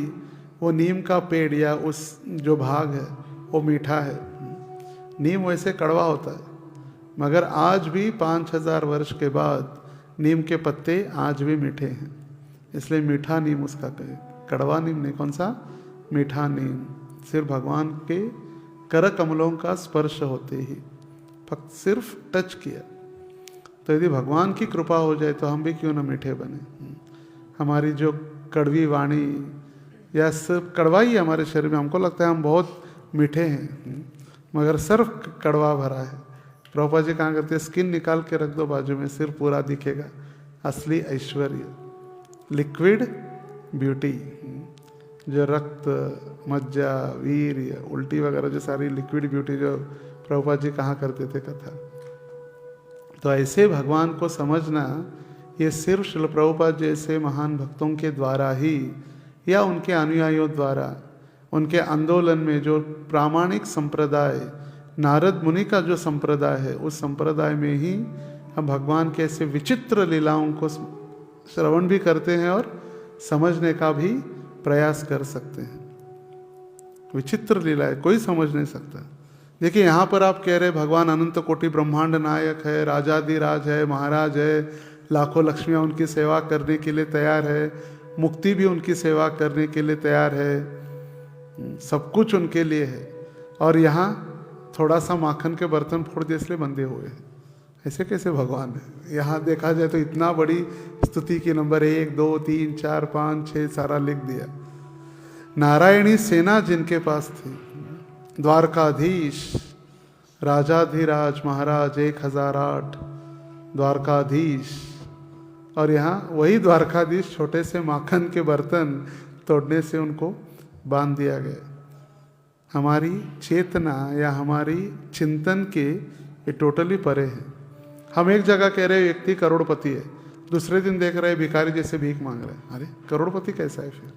वो नीम का पेड़ या उस जो भाग है वो मीठा है। नीम वैसे कड़वा होता है, मगर आज भी 5000 वर्ष के बाद नीम के पत्ते आज भी मीठे हैं, इसलिए मीठा नीम उसका कहे। कड़वा नीम नहीं, कौन सा? मीठा नीम। सिर्फ भगवान के कर कमलों का स्पर्श होते ही, फक्त सिर्फ टच किया, तो यदि भगवान की कृपा हो जाए तो हम भी क्यों ना मीठे बने। हमारी जो कड़वी वाणी या सिर्फ कड़वा ही हमारे शरीर में, हमको लगता है हम बहुत मीठे हैं, मगर सिर्फ कड़वा भरा है। प्रभुपाद जी कहाँ करते हैं, स्किन निकाल के रख दो बाजू में, सिर्फ पूरा दिखेगा असली ऐश्वर्य, लिक्विड ब्यूटी। जो रक्त, मज्जा, वीर्य, उल्टी वगैरह जो सारी लिक्विड ब्यूटी जो प्रभुपाद जी कहाँ करते थे कथा। तो ऐसे भगवान को समझना ये सिर्फ श्रील प्रभुपाद जैसे महान भक्तों के द्वारा ही या उनके अनुयायियों द्वारा, उनके आंदोलन में जो प्रामाणिक संप्रदाय नारद मुनि का जो संप्रदाय है, उस संप्रदाय में ही हम भगवान के ऐसे विचित्र लीलाओं को श्रवण भी करते हैं और समझने का भी प्रयास कर सकते हैं। विचित्र लीला है, कोई समझ नहीं सकता। देखिए यहाँ पर आप कह रहे भगवान अनंत कोटि ब्रह्मांड नायक है, राजाधिराज है, महाराज है, लाखों लक्ष्मियाँ उनकी सेवा करने के लिए तैयार है, मुक्ति भी उनकी सेवा करने के लिए तैयार है, सब कुछ उनके लिए है, और यहाँ थोड़ा सा माखन के बर्तन फोड़ दिए इसलिए बंधे हुए हैं। ऐसे कैसे भगवान है? यहाँ देखा जाए तो इतना बड़ी स्तुति की नंबर 1 2 3 4 5 6 सारा लिख दिया। नारायणी सेना जिनके पास थी, द्वारकाधीश, राजाधिराज महाराज 1008 द्वारकाधीश, और यहाँ वही द्वारकाधीश छोटे से माखन के बर्तन तोड़ने से उनको बांध दिया गया। हमारी चेतना या हमारी चिंतन के ये टोटली परे है। हम एक जगह कह रहे व्यक्ति करोड़पति है, दूसरे दिन देख रहे भिखारी जैसे भीख मांग रहे हैं। अरे करोड़पति कैसा है? फिर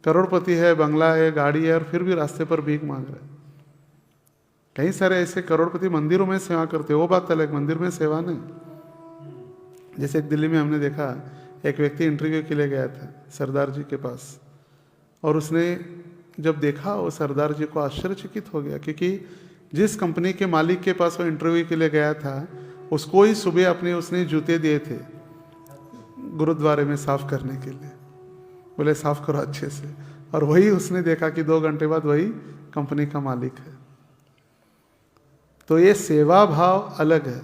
करोड़पति है, बंगला है, गाड़ी है, और फिर भी रास्ते पर भीख मांग रहे हैं। कई सारे ऐसे करोड़पति मंदिरों में सेवा करते, वो बात अलग, मंदिर में सेवा नहीं। जैसे एक दिल्ली में हमने देखा, एक व्यक्ति इंटरव्यू के लिए गया था सरदार जी के पास, और उसने जब देखा वो सरदार जी को आश्चर्यचकित हो गया, क्योंकि जिस कंपनी के मालिक के पास वो इंटरव्यू के लिए गया था उसको ही सुबह अपने उसने जूते दिए थे गुरुद्वारे में साफ करने के लिए, बोले साफ करो अच्छे से, और वही उसने देखा कि 2 घंटे बाद वही कंपनी का मालिक है। तो ये सेवा भाव अलग है,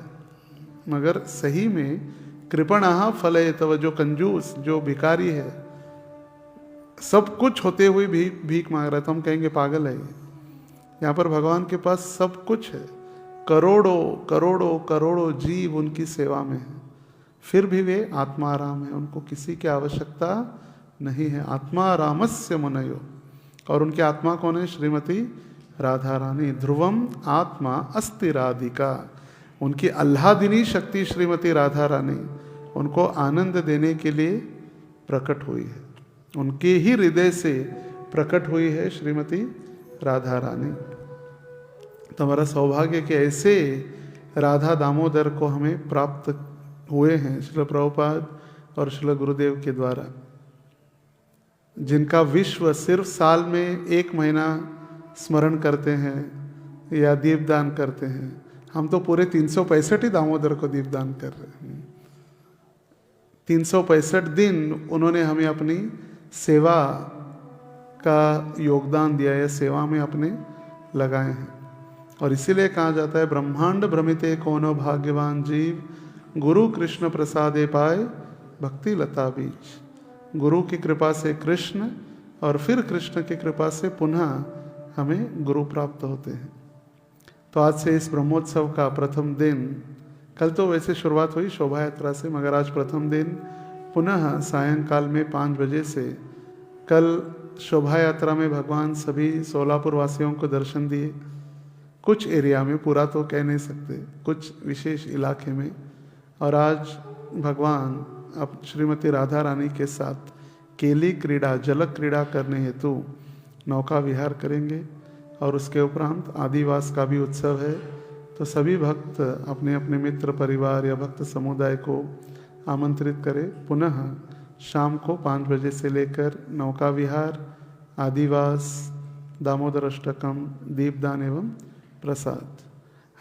मगर सही में कृपणः फलयेतव, जो कंजूस, जो भिखारी है, सब कुछ होते हुए भी भीख मांग रहा है, तो हम कहेंगे पागल है ये। यहाँ पर भगवान के पास सब कुछ है, करोड़ों करोड़ों करोड़ों जीव उनकी सेवा में है, फिर भी वे आत्माराम है, उनको किसी की आवश्यकता नहीं है। आत्मारामस्य मुनयो, और उनकी आत्मा कौन है? श्रीमती राधा रानी। ध्रुवम आत्मा अस्ति राधिका, उनकी आह्लादिनी शक्ति श्रीमती राधा रानी उनको आनंद देने के लिए प्रकट हुई है, उनके ही हृदय से प्रकट हुई है श्रीमती राधा रानी। तो हमारा सौभाग्य कि ऐसे राधा दामोदर को हमें प्राप्त हुए हैं श्रील प्रभुपाद और श्रील गुरुदेव के द्वारा, जिनका विश्व सिर्फ साल में 1 महीना स्मरण करते हैं या दीपदान करते हैं। हम तो पूरे 365 ही दामोदर को दीपदान कर रहे हैं। 365 दिन उन्होंने हमें अपनी सेवा का योगदान दिया है, सेवा में अपने लगाए हैं। और इसीलिए कहा जाता है ब्रह्मांड भ्रमिते कोनो भाग्यवान जीव, गुरु कृष्ण प्रसादे पाए भक्ति लता बीज। गुरु की कृपा से कृष्ण और फिर कृष्ण की कृपा से पुनः हमें गुरु प्राप्त होते हैं। तो आज से इस ब्रह्मोत्सव का प्रथम दिन, कल तो वैसे शुरुआत हुई शोभा यात्रा से, मगर आज प्रथम दिन पुनः सायंकाल में 5 बजे से, कल शोभा यात्रा में भगवान सभी सोलापुर वासियों को दर्शन दिए। कुछ एरिया में, पूरा तो कह नहीं सकते, कुछ विशेष इलाके में। और आज भगवान अब श्रीमती राधा रानी के साथ केली क्रीड़ा, जल क्रीड़ा करने हेतु नौका विहार करेंगे। और उसके उपरांत आदिवास का भी उत्सव है। तो सभी भक्त अपने अपने मित्र परिवार या भक्त समुदाय को आमंत्रित करें। पुनः शाम को 5 बजे से लेकर नौका विहार, आदिवास, दामोदर अष्टकम, दीपदान एवं प्रसाद।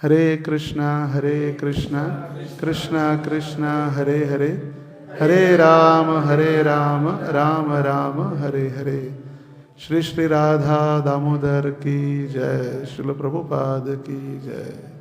हरे कृष्णा कृष्णा कृष्णा हरे हरे, हरे राम राम राम हरे हरे। श्री श्री राधा दामोदर की जय, श्रील प्रभुपाद की जय।